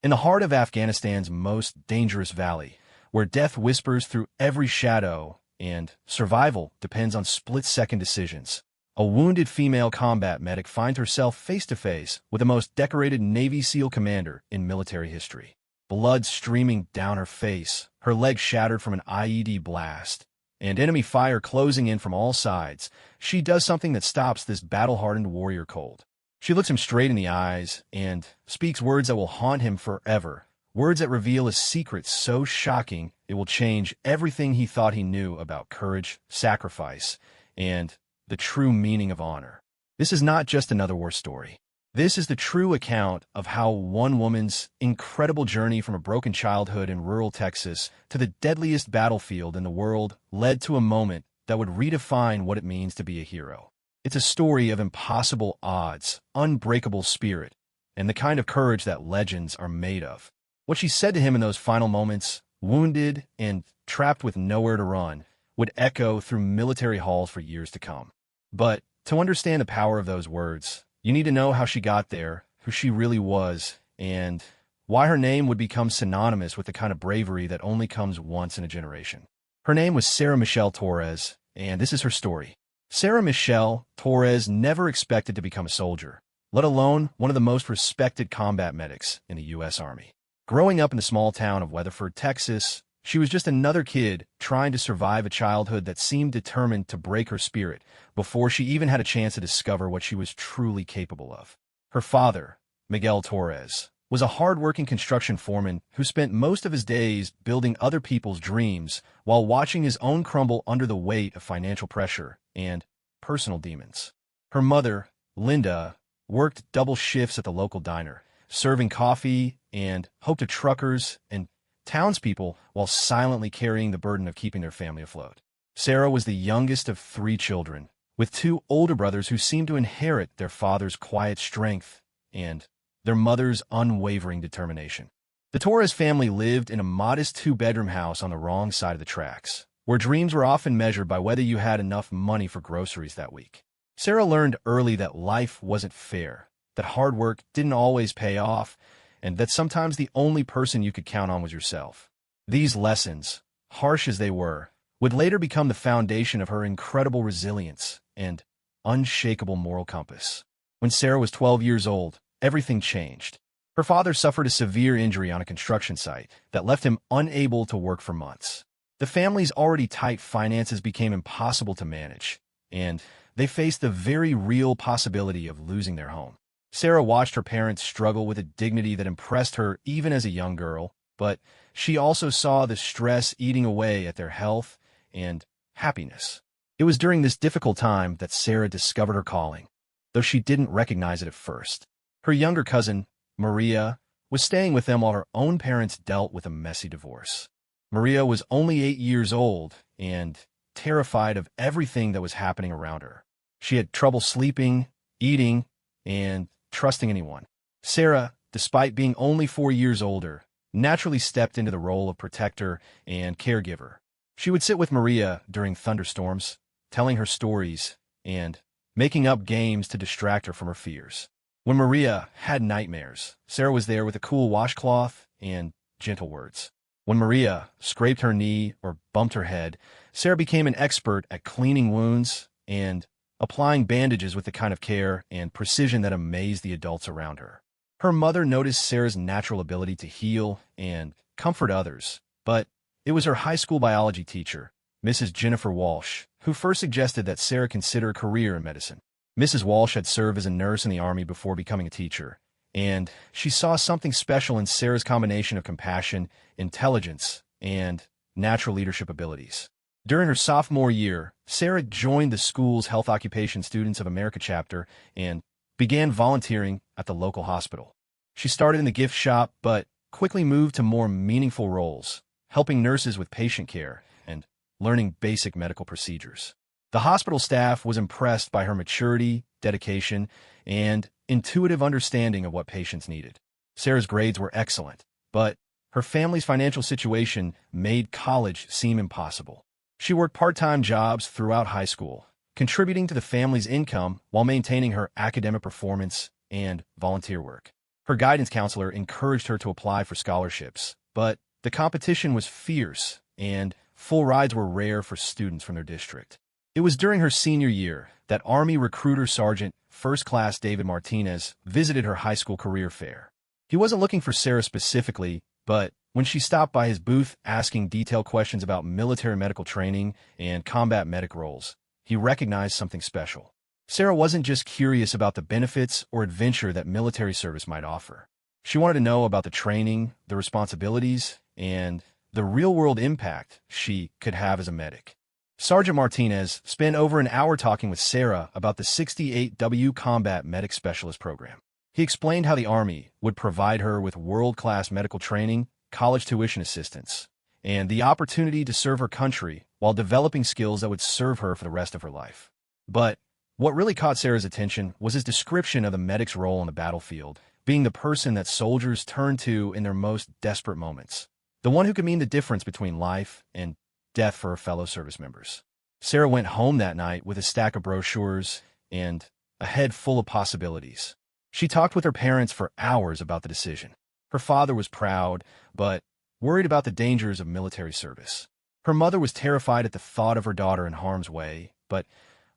In the heart of Afghanistan's most dangerous valley, where death whispers through every shadow and survival depends on split-second decisions, a wounded female combat medic finds herself face-to-face with the most decorated Navy SEAL commander in military history. Blood streaming down her face, her leg shattered from an IED blast, and enemy fire closing in from all sides, she does something that stops this battle-hardened warrior cold. She looks him straight in the eyes and speaks words that will haunt him forever, words that reveal a secret so shocking it will change everything he thought he knew about courage, sacrifice, and the true meaning of honor. This is not just another war story. This is the true account of how one woman's incredible journey from a broken childhood in rural Texas to the deadliest battlefield in the world led to a moment that would redefine what it means to be a hero. It's a story of impossible odds, unbreakable spirit, and the kind of courage that legends are made of. What she said to him in those final moments, wounded and trapped with nowhere to run, would echo through military halls for years to come. But to understand the power of those words, you need to know how she got there, who she really was, and why her name would become synonymous with the kind of bravery that only comes once in a generation. Her name was Sarah Michelle Torres, and this is her story. Sarah Michelle Torres never expected to become a soldier, let alone one of the most respected combat medics in the U.S. Army. Growing up in the small town of Weatherford, Texas, she was just another kid trying to survive a childhood that seemed determined to break her spirit before she even had a chance to discover what she was truly capable of. Her father, Miguel Torres, was a hard-working construction foreman who spent most of his days building other people's dreams while watching his own crumble under the weight of financial pressure and personal demons. Her mother, Linda, worked double shifts at the local diner, serving coffee and hope to truckers and townspeople while silently carrying the burden of keeping their family afloat. Sarah was the youngest of 3 children, with 2 older brothers who seemed to inherit their father's quiet strength and their mother's unwavering determination. The Torres family lived in a modest 2-bedroom house on the wrong side of the tracks, where dreams were often measured by whether you had enough money for groceries that week. Sarah learned early that life wasn't fair, that hard work didn't always pay off, and that sometimes the only person you could count on was yourself. These lessons, harsh as they were, would later become the foundation of her incredible resilience and unshakable moral compass. When Sarah was 12 years old, everything changed. Her father suffered a severe injury on a construction site that left him unable to work for months. The family's already tight finances became impossible to manage, and they faced the very real possibility of losing their home. Sarah watched her parents struggle with a dignity that impressed her even as a young girl, but she also saw the stress eating away at their health and happiness. It was during this difficult time that Sarah discovered her calling, though she didn't recognize it at first. Her younger cousin, Maria, was staying with them while her own parents dealt with a messy divorce. Maria was only 8 years old and terrified of everything that was happening around her. She had trouble sleeping, eating, and trusting anyone. Sarah, despite being only 4 years older, naturally stepped into the role of protector and caregiver. She would sit with Maria during thunderstorms, telling her stories and making up games to distract her from her fears. When Maria had nightmares, Sarah was there with a cool washcloth and gentle words. When Maria scraped her knee or bumped her head, Sarah became an expert at cleaning wounds and applying bandages with the kind of care and precision that amazed the adults around her. Her mother noticed Sarah's natural ability to heal and comfort others, but it was her high school biology teacher, Mrs. Jennifer Walsh, who first suggested that Sarah consider a career in medicine. Mrs. Walsh had served as a nurse in the Army before becoming a teacher, and she saw something special in Sarah's combination of compassion, intelligence, and natural leadership abilities. During her sophomore year, Sarah joined the school's Health Occupation Students of America chapter and began volunteering at the local hospital. She started in the gift shop, but quickly moved to more meaningful roles, helping nurses with patient care and learning basic medical procedures. The hospital staff was impressed by her maturity, dedication, and intuitive understanding of what patients needed. Sarah's grades were excellent, but her family's financial situation made college seem impossible. She worked part-time jobs throughout high school, contributing to the family's income while maintaining her academic performance and volunteer work. Her guidance counselor encouraged her to apply for scholarships, but the competition was fierce, and full rides were rare for students from their district. It was during her senior year that Army Recruiter Sergeant First Class David Martinez visited her high school career fair. He wasn't looking for Sarah specifically, but when she stopped by his booth asking detailed questions about military medical training and combat medic roles, he recognized something special. Sarah wasn't just curious about the benefits or adventure that military service might offer. She wanted to know about the training, the responsibilities, and the real-world impact she could have as a medic. Sergeant Martinez spent over an hour talking with Sarah about the 68W Combat Medic Specialist Program. He explained how the Army would provide her with world-class medical training, college tuition assistance, and the opportunity to serve her country while developing skills that would serve her for the rest of her life. But what really caught Sarah's attention was his description of the medic's role on the battlefield, being the person that soldiers turn to in their most desperate moments, the one who could mean the difference between life and death for her fellow service members. Sarah went home that night with a stack of brochures and a head full of possibilities. She talked with her parents for hours about the decision. Her father was proud, but worried about the dangers of military service. Her mother was terrified at the thought of her daughter in harm's way, but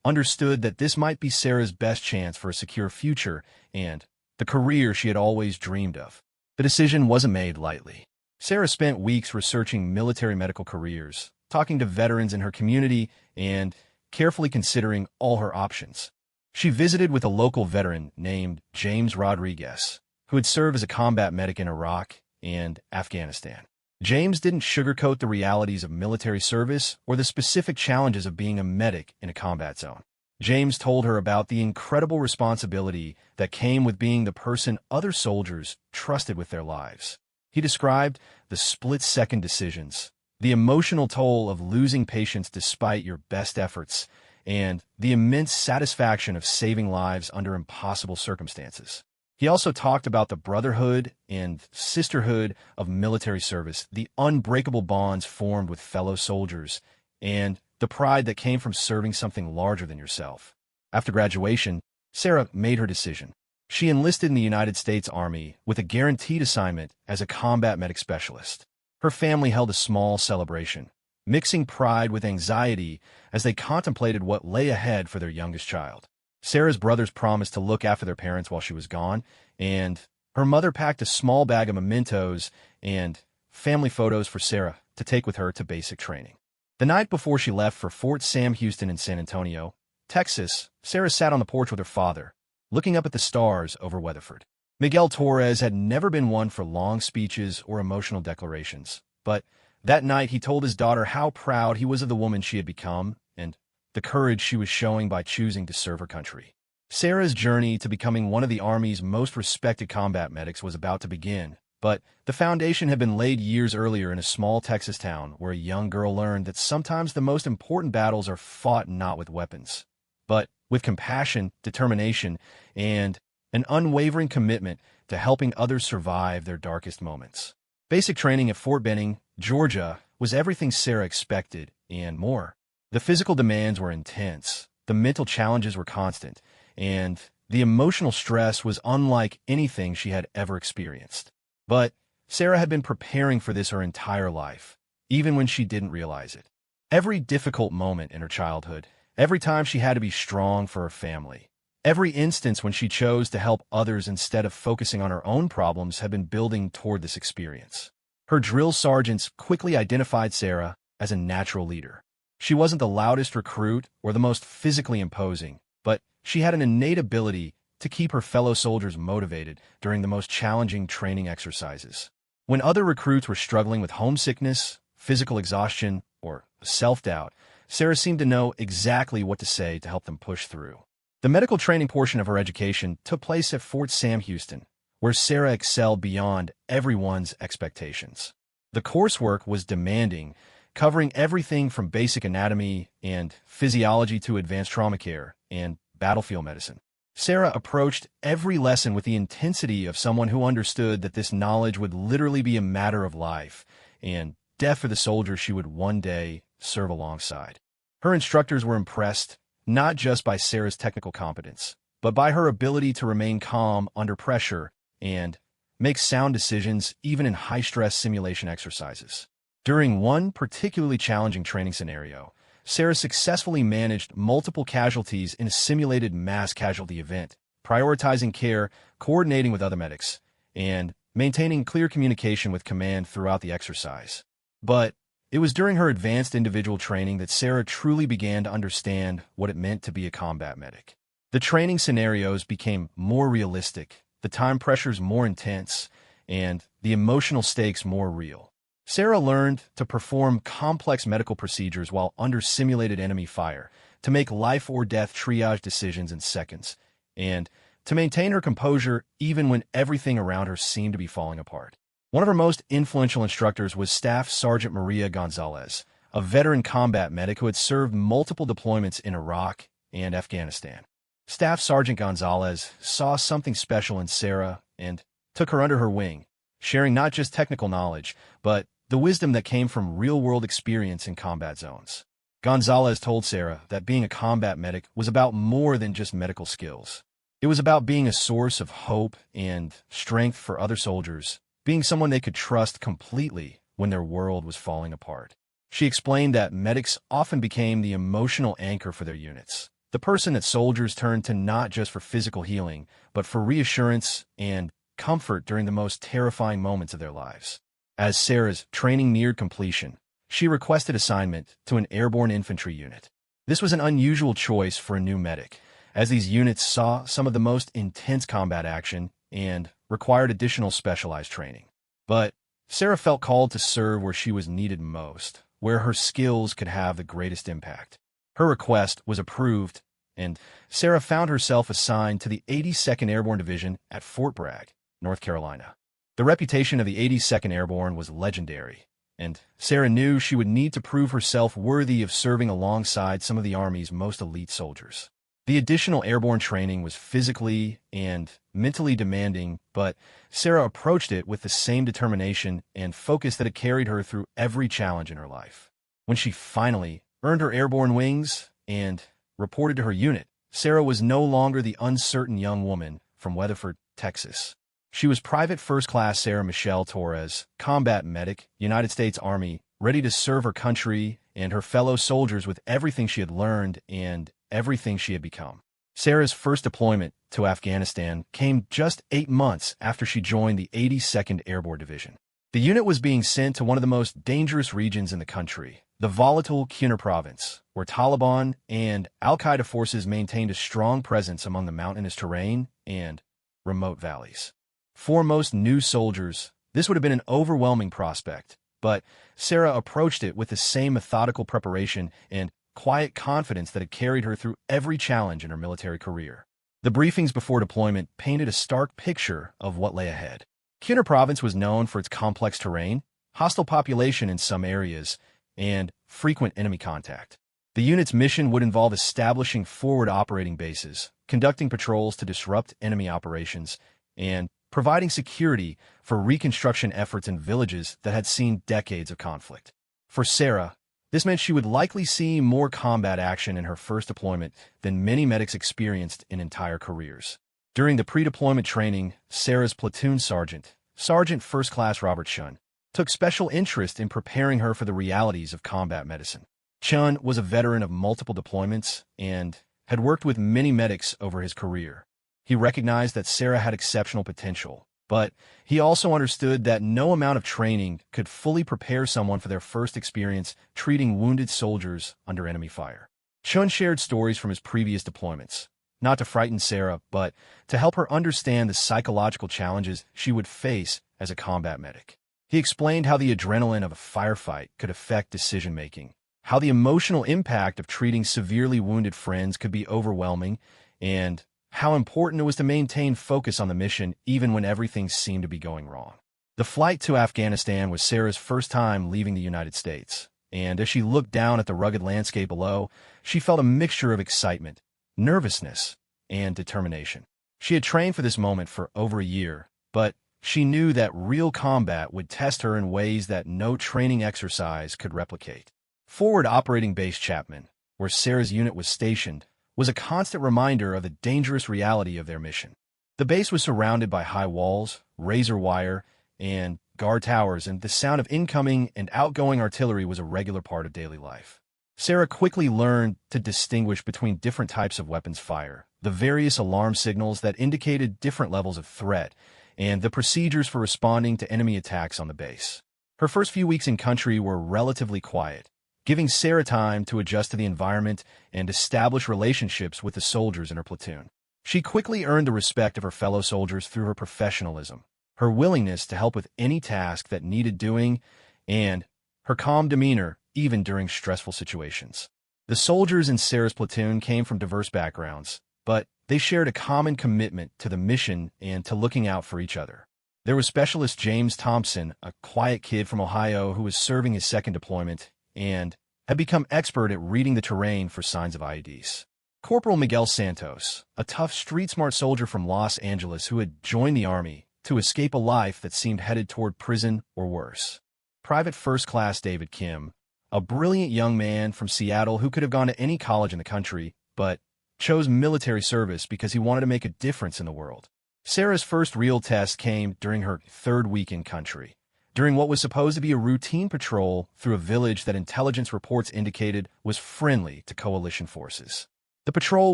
understood that this might be Sarah's best chance for a secure future and the career she had always dreamed of. The decision wasn't made lightly. Sarah spent weeks researching military medical careers, talking to veterans in her community, and carefully considering all her options. She visited with a local veteran named James Rodriguez, who had served as a combat medic in Iraq and Afghanistan. James didn't sugarcoat the realities of military service or the specific challenges of being a medic in a combat zone. James told her about the incredible responsibility that came with being the person other soldiers trusted with their lives. He described the split-second decisions, the emotional toll of losing patients despite your best efforts, and the immense satisfaction of saving lives under impossible circumstances. He also talked about the brotherhood and sisterhood of military service, the unbreakable bonds formed with fellow soldiers, and the pride that came from serving something larger than yourself. After graduation, Sarah made her decision. She enlisted in the United States Army with a guaranteed assignment as a combat medic specialist. Her family held a small celebration, mixing pride with anxiety as they contemplated what lay ahead for their youngest child. Sarah's brothers promised to look after their parents while she was gone, and her mother packed a small bag of mementos and family photos for Sarah to take with her to basic training. The night before she left for Fort Sam Houston in San Antonio, Texas, Sarah sat on the porch with her father, looking up at the stars over Weatherford. Miguel Torres had never been one for long speeches or emotional declarations, but that night he told his daughter how proud he was of the woman she had become and the courage she was showing by choosing to serve her country. Sarah's journey to becoming one of the Army's most respected combat medics was about to begin, but the foundation had been laid years earlier in a small Texas town where a young girl learned that sometimes the most important battles are fought not with weapons, but with compassion, determination, and an unwavering commitment to helping others survive their darkest moments. Basic training at Fort Benning, Georgia, was everything Sarah expected and more. The physical demands were intense, the mental challenges were constant, and the emotional stress was unlike anything she had ever experienced. But Sarah had been preparing for this her entire life, even when she didn't realize it. Every difficult moment in her childhood, every time she had to be strong for her family, every instance when she chose to help others instead of focusing on her own problems had been building toward this experience. Her drill sergeants quickly identified Sarah as a natural leader. She wasn't the loudest recruit or the most physically imposing, but she had an innate ability to keep her fellow soldiers motivated during the most challenging training exercises. When other recruits were struggling with homesickness, physical exhaustion, or self-doubt, Sarah seemed to know exactly what to say to help them push through. The medical training portion of her education took place at Fort Sam Houston, where Sarah excelled beyond everyone's expectations. The coursework was demanding, covering everything from basic anatomy and physiology to advanced trauma care and battlefield medicine. Sarah approached every lesson with the intensity of someone who understood that this knowledge would literally be a matter of life and death for the soldiers she would one day serve alongside. Her instructors were impressed not just by Sarah's technical competence, but by her ability to remain calm under pressure and make sound decisions even in high-stress simulation exercises. During one particularly challenging training scenario, Sarah successfully managed multiple casualties in a simulated mass casualty event, prioritizing care, coordinating with other medics, and maintaining clear communication with command throughout the exercise. But it was during her advanced individual training that Sarah truly began to understand what it meant to be a combat medic. The training scenarios became more realistic, the time pressures more intense, and the emotional stakes more real. Sarah learned to perform complex medical procedures while under simulated enemy fire, to make life-or-death triage decisions in seconds, and to maintain her composure even when everything around her seemed to be falling apart. One of her most influential instructors was Staff Sergeant Maria Gonzalez, a veteran combat medic who had served multiple deployments in Iraq and Afghanistan. Staff Sergeant Gonzalez saw something special in Sarah and took her under her wing, sharing not just technical knowledge, but the wisdom that came from real-world experience in combat zones. Gonzalez told Sarah that being a combat medic was about more than just medical skills. It was about being a source of hope and strength for other soldiers, being someone they could trust completely when their world was falling apart. She explained that medics often became the emotional anchor for their units, the person that soldiers turned to not just for physical healing, but for reassurance and comfort during the most terrifying moments of their lives. As Sarah's training neared completion, she requested assignment to an airborne infantry unit. This was an unusual choice for a new medic, as these units saw some of the most intense combat action and required additional specialized training. But Sarah felt called to serve where she was needed most, where her skills could have the greatest impact. Her request was approved, and Sarah found herself assigned to the 82nd Airborne Division at Fort Bragg, North Carolina. The reputation of the 82nd Airborne was legendary, and Sarah knew she would need to prove herself worthy of serving alongside some of the Army's most elite soldiers. The additional airborne training was physically and mentally demanding, but Sarah approached it with the same determination and focus that had carried her through every challenge in her life. When she finally earned her airborne wings and reported to her unit, Sarah was no longer the uncertain young woman from Weatherford, Texas. She was Private First Class Sarah Michelle Torres, combat medic, United States Army, ready to serve her country and her fellow soldiers with everything she had learned and everything she had become. Sarah's first deployment to Afghanistan came just 8 months after she joined the 82nd Airborne Division. The unit was being sent to one of the most dangerous regions in the country, the volatile Kunar province, where Taliban and al-Qaeda forces maintained a strong presence among the mountainous terrain and remote valleys. For most new soldiers, this would have been an overwhelming prospect, but Sarah approached it with the same methodical preparation and quiet confidence that had carried her through every challenge in her military career. The briefings before deployment painted a stark picture of what lay ahead. Kunar province was known for its complex terrain, hostile population in some areas, and frequent enemy contact. The unit's mission would involve establishing forward operating bases, conducting patrols to disrupt enemy operations, and providing security for reconstruction efforts in villages that had seen decades of conflict. For Sarah, this meant she would likely see more combat action in her first deployment than many medics experienced in entire careers. During the pre-deployment training, Sarah's platoon sergeant, Sergeant First Class Robert Chun, took special interest in preparing her for the realities of combat medicine. Chun was a veteran of multiple deployments and had worked with many medics over his career. He recognized that Sarah had exceptional potential, but he also understood that no amount of training could fully prepare someone for their first experience treating wounded soldiers under enemy fire. Chun shared stories from his previous deployments, not to frighten Sarah, but to help her understand the psychological challenges she would face as a combat medic. He explained how the adrenaline of a firefight could affect decision-making, how the emotional impact of treating severely wounded friends could be overwhelming, and how important it was to maintain focus on the mission even when everything seemed to be going wrong. The flight to Afghanistan was Sarah's first time leaving the United States, and as she looked down at the rugged landscape below, she felt a mixture of excitement, nervousness, and determination. She had trained for this moment for over a year, but she knew that real combat would test her in ways that no training exercise could replicate. Forward Operating Base Chapman, where Sarah's unit was stationed, was a constant reminder of the dangerous reality of their mission. The base was surrounded by high walls, razor wire, and guard towers, and the sound of incoming and outgoing artillery was a regular part of daily life. Sarah quickly learned to distinguish between different types of weapons fire, the various alarm signals that indicated different levels of threat, and the procedures for responding to enemy attacks on the base. Her first few weeks in country were relatively quiet, giving Sarah time to adjust to the environment and establish relationships with the soldiers in her platoon. She quickly earned the respect of her fellow soldiers through her professionalism, her willingness to help with any task that needed doing, and her calm demeanor even during stressful situations. The soldiers in Sarah's platoon came from diverse backgrounds, but they shared a common commitment to the mission and to looking out for each other. There was Specialist James Thompson, a quiet kid from Ohio who was serving his second deployment and had become expert at reading the terrain for signs of IEDs. Corporal Miguel Santos, a tough, street-smart soldier from Los Angeles who had joined the Army to escape a life that seemed headed toward prison or worse. Private First Class David Kim, a brilliant young man from Seattle who could have gone to any college in the country, but chose military service because he wanted to make a difference in the world. Sarah's first real test came during her third week in country, during what was supposed to be a routine patrol through a village that intelligence reports indicated was friendly to coalition forces. The patrol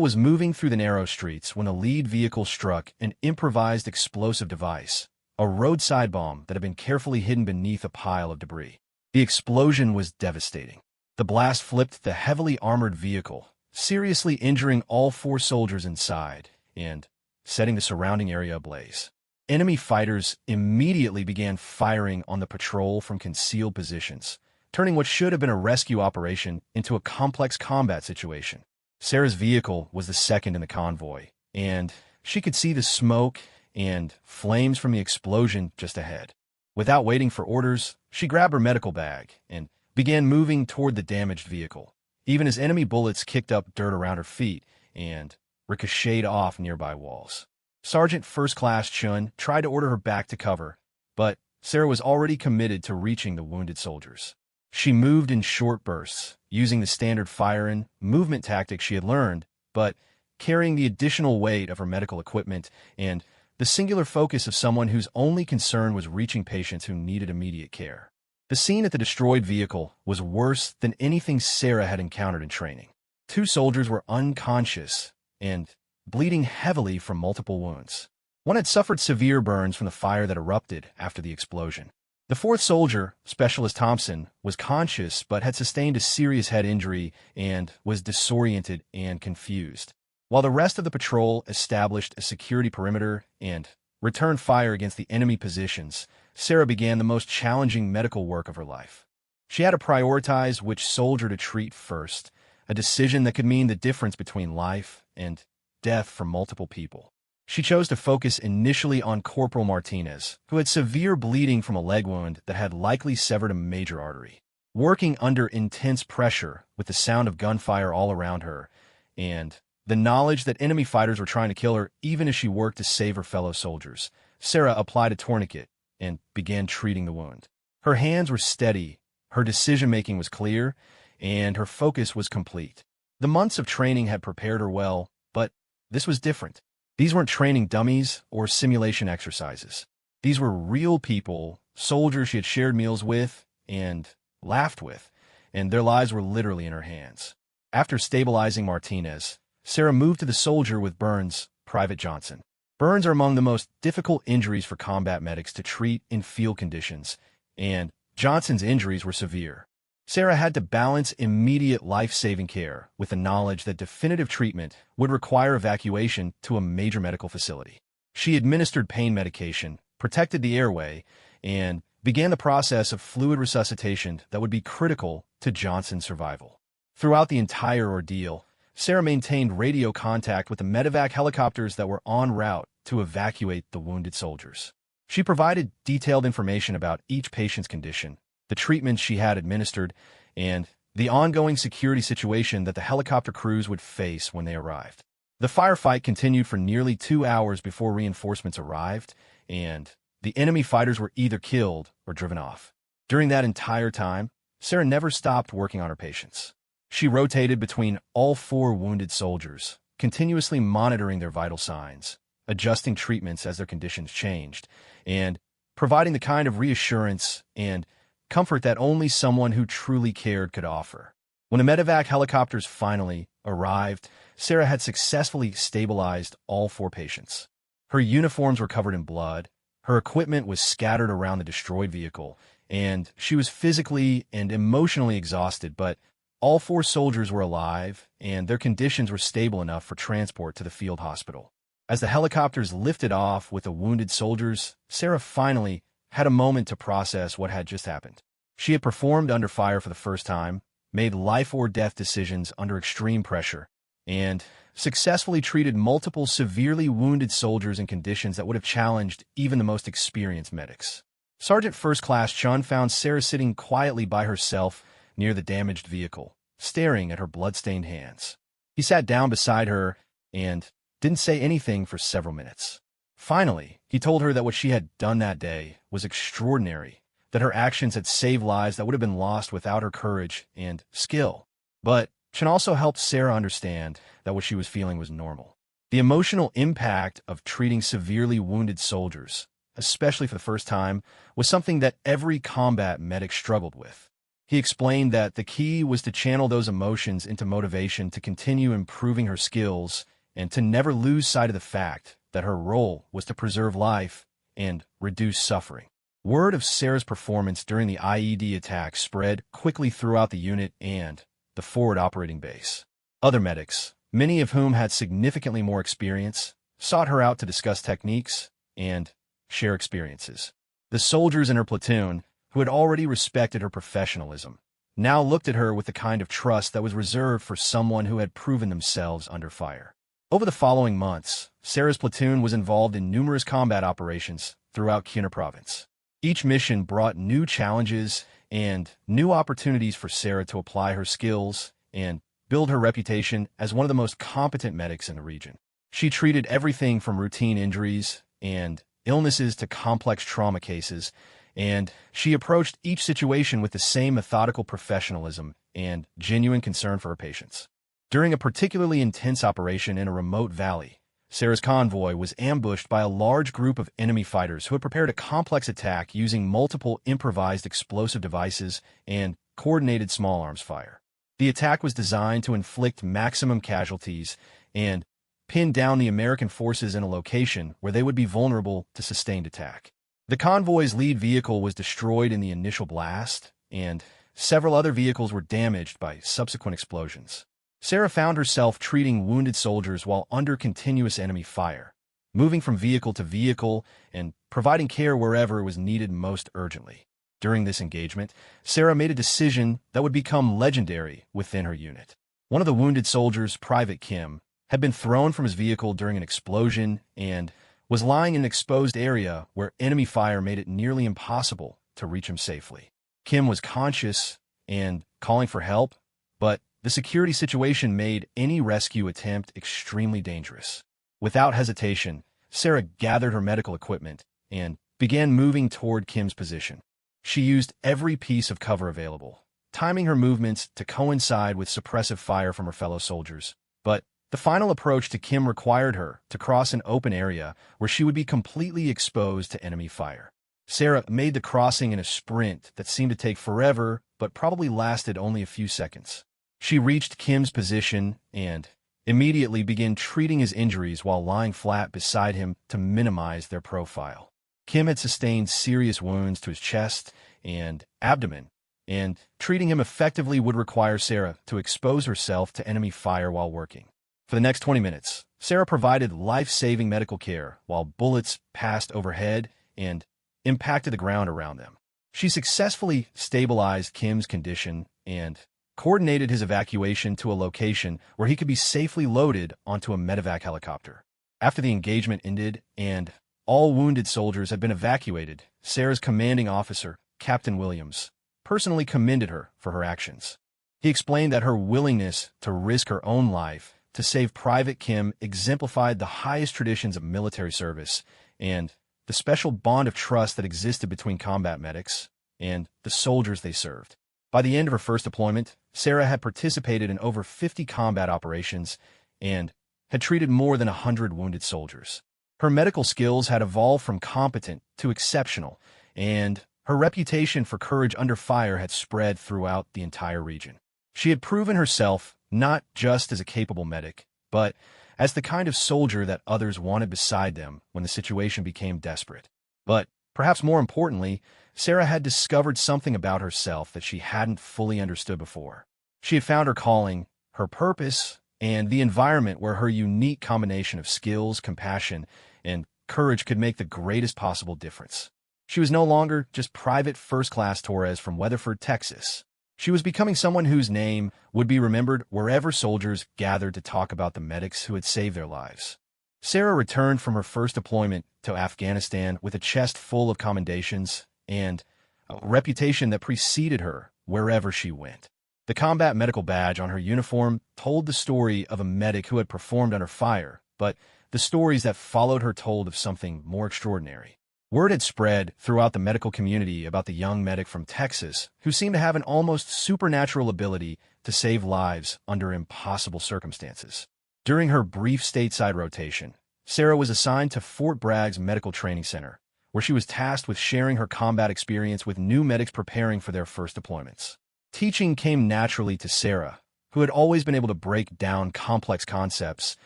was moving through the narrow streets when a lead vehicle struck an improvised explosive device, a roadside bomb that had been carefully hidden beneath a pile of debris. The explosion was devastating. The blast flipped the heavily armored vehicle, seriously injuring all 4 soldiers inside and setting the surrounding area ablaze. Enemy fighters immediately began firing on the patrol from concealed positions, turning what should have been a rescue operation into a complex combat situation. Sarah's vehicle was the second in the convoy, and she could see the smoke and flames from the explosion just ahead. Without waiting for orders, she grabbed her medical bag and began moving toward the damaged vehicle, even as enemy bullets kicked up dirt around her feet and ricocheted off nearby walls. Sergeant First Class Chun tried to order her back to cover, but Sarah was already committed to reaching the wounded soldiers. She moved in short bursts, using the standard fire and movement tactics she had learned, but carrying the additional weight of her medical equipment and the singular focus of someone whose only concern was reaching patients who needed immediate care. The scene at the destroyed vehicle was worse than anything Sarah had encountered in training. 2 soldiers were unconscious and bleeding heavily from multiple wounds. One had suffered severe burns from the fire that erupted after the explosion. The 4th soldier, Specialist Thompson, was conscious but had sustained a serious head injury and was disoriented and confused. While the rest of the patrol established a security perimeter and returned fire against the enemy positions, Sarah began the most challenging medical work of her life. She had to prioritize which soldier to treat first, a decision that could mean the difference between life and death for multiple people. She chose to focus initially on Corporal Martinez, who had severe bleeding from a leg wound that had likely severed a major artery. Working under intense pressure with the sound of gunfire all around her and the knowledge that enemy fighters were trying to kill her even as she worked to save her fellow soldiers, Sarah applied a tourniquet and began treating the wound. Her hands were steady, her decision-making was clear, and her focus was complete. The months of training had prepared her well, but this was different. These weren't training dummies or simulation exercises. These were real people, soldiers she had shared meals with and laughed with, and their lives were literally in her hands. After stabilizing Martinez, Sarah moved to the soldier with burns, Private Johnson. Burns are among the most difficult injuries for combat medics to treat in field conditions, and Johnson's injuries were severe. Sarah had to balance immediate life-saving care with the knowledge that definitive treatment would require evacuation to a major medical facility. She administered pain medication, protected the airway, and began the process of fluid resuscitation that would be critical to Johnson's survival. Throughout the entire ordeal, Sarah maintained radio contact with the medevac helicopters that were en route to evacuate the wounded soldiers. She provided detailed information about each patient's condition, the treatments she had administered, and the ongoing security situation that the helicopter crews would face when they arrived. The firefight continued for nearly 2 hours before reinforcements arrived, and the enemy fighters were either killed or driven off. During that entire time, Sarah never stopped working on her patients. She rotated between all 4 wounded soldiers, continuously monitoring their vital signs, adjusting treatments as their conditions changed, and providing the kind of reassurance and comfort that only someone who truly cared could offer. When the medevac helicopters finally arrived, Sarah had successfully stabilized all 4 patients. Her uniforms were covered in blood, her equipment was scattered around the destroyed vehicle, and she was physically and emotionally exhausted, but all 4 soldiers were alive, and their conditions were stable enough for transport to the field hospital. As the helicopters lifted off with the wounded soldiers, Sarah finally had a moment to process what had just happened. She had performed under fire for the first time, made life-or-death decisions under extreme pressure, and successfully treated multiple severely wounded soldiers in conditions that would have challenged even the most experienced medics. Sergeant First Class Chun found Sarah sitting quietly by herself near the damaged vehicle, staring at her blood-stained hands. He sat down beside her and didn't say anything for several minutes. Finally, he told her that what she had done that day was extraordinary, that her actions had saved lives that would have been lost without her courage and skill. But Chun also helped Sarah understand that what she was feeling was normal. The emotional impact of treating severely wounded soldiers, especially for the first time, was something that every combat medic struggled with. He explained that the key was to channel those emotions into motivation to continue improving her skills and to never lose sight of the fact that her role was to preserve life and reduce suffering. Word of Sarah's performance during the IED attack spread quickly throughout the unit and the forward operating base. Other medics, many of whom had significantly more experience, sought her out to discuss techniques and share experiences. The soldiers in her platoon, who had already respected her professionalism, now looked at her with the kind of trust that was reserved for someone who had proven themselves under fire. Over the following months, Sarah's platoon was involved in numerous combat operations throughout Khyuna Province. Each mission brought new challenges and new opportunities for Sarah to apply her skills and build her reputation as one of the most competent medics in the region. She treated everything from routine injuries and illnesses to complex trauma cases, and she approached each situation with the same methodical professionalism and genuine concern for her patients. During a particularly intense operation in a remote valley, Sarah's convoy was ambushed by a large group of enemy fighters who had prepared a complex attack using multiple improvised explosive devices and coordinated small arms fire. The attack was designed to inflict maximum casualties and pin down the American forces in a location where they would be vulnerable to sustained attack. The convoy's lead vehicle was destroyed in the initial blast, and several other vehicles were damaged by subsequent explosions. Sarah found herself treating wounded soldiers while under continuous enemy fire, moving from vehicle to vehicle and providing care wherever it was needed most urgently. During this engagement, Sarah made a decision that would become legendary within her unit. One of the wounded soldiers, Private Kim, had been thrown from his vehicle during an explosion and was lying in an exposed area where enemy fire made it nearly impossible to reach him safely. Kim was conscious and calling for help, but the security situation made any rescue attempt extremely dangerous. Without hesitation, Sarah gathered her medical equipment and began moving toward Kim's position. She used every piece of cover available, timing her movements to coincide with suppressive fire from her fellow soldiers. But the final approach to Kim required her to cross an open area where she would be completely exposed to enemy fire. Sarah made the crossing in a sprint that seemed to take forever, but probably lasted only a few seconds. She reached Kim's position and immediately began treating his injuries while lying flat beside him to minimize their profile. Kim had sustained serious wounds to his chest and abdomen, and treating him effectively would require Sarah to expose herself to enemy fire while working. For the next 20 minutes, Sarah provided life-saving medical care while bullets passed overhead and impacted the ground around them. She successfully stabilized Kim's condition and coordinated his evacuation to a location where he could be safely loaded onto a medevac helicopter. After the engagement ended and all wounded soldiers had been evacuated, Sarah's commanding officer, Captain Williams, personally commended her for her actions. He explained that her willingness to risk her own life to save Private Kim exemplified the highest traditions of military service and the special bond of trust that existed between combat medics and the soldiers they served. By the end of her first deployment, Sarah had participated in over 50 combat operations and had treated more than 100 wounded soldiers. Her medical skills had evolved from competent to exceptional, and her reputation for courage under fire had spread throughout the entire region. She had proven herself not just as a capable medic, but as the kind of soldier that others wanted beside them when the situation became desperate. But perhaps more importantly, Sarah had discovered something about herself that she hadn't fully understood before. She had found her calling, her purpose, and the environment where her unique combination of skills, compassion, and courage could make the greatest possible difference. She was no longer just Private First Class Torres from Weatherford, Texas. She was becoming someone whose name would be remembered wherever soldiers gathered to talk about the medics who had saved their lives. Sarah returned from her first deployment to Afghanistan with a chest full of commendations and a reputation that preceded her wherever she went. The combat medical badge on her uniform told the story of a medic who had performed under fire, but the stories that followed her told of something more extraordinary. Word had spread throughout the medical community about the young medic from Texas who seemed to have an almost supernatural ability to save lives under impossible circumstances. During her brief stateside rotation, Sarah was assigned to Fort Bragg's Medical Training Center, where she was tasked with sharing her combat experience with new medics preparing for their first deployments. Teaching came naturally to Sarah, who had always been able to break down complex concepts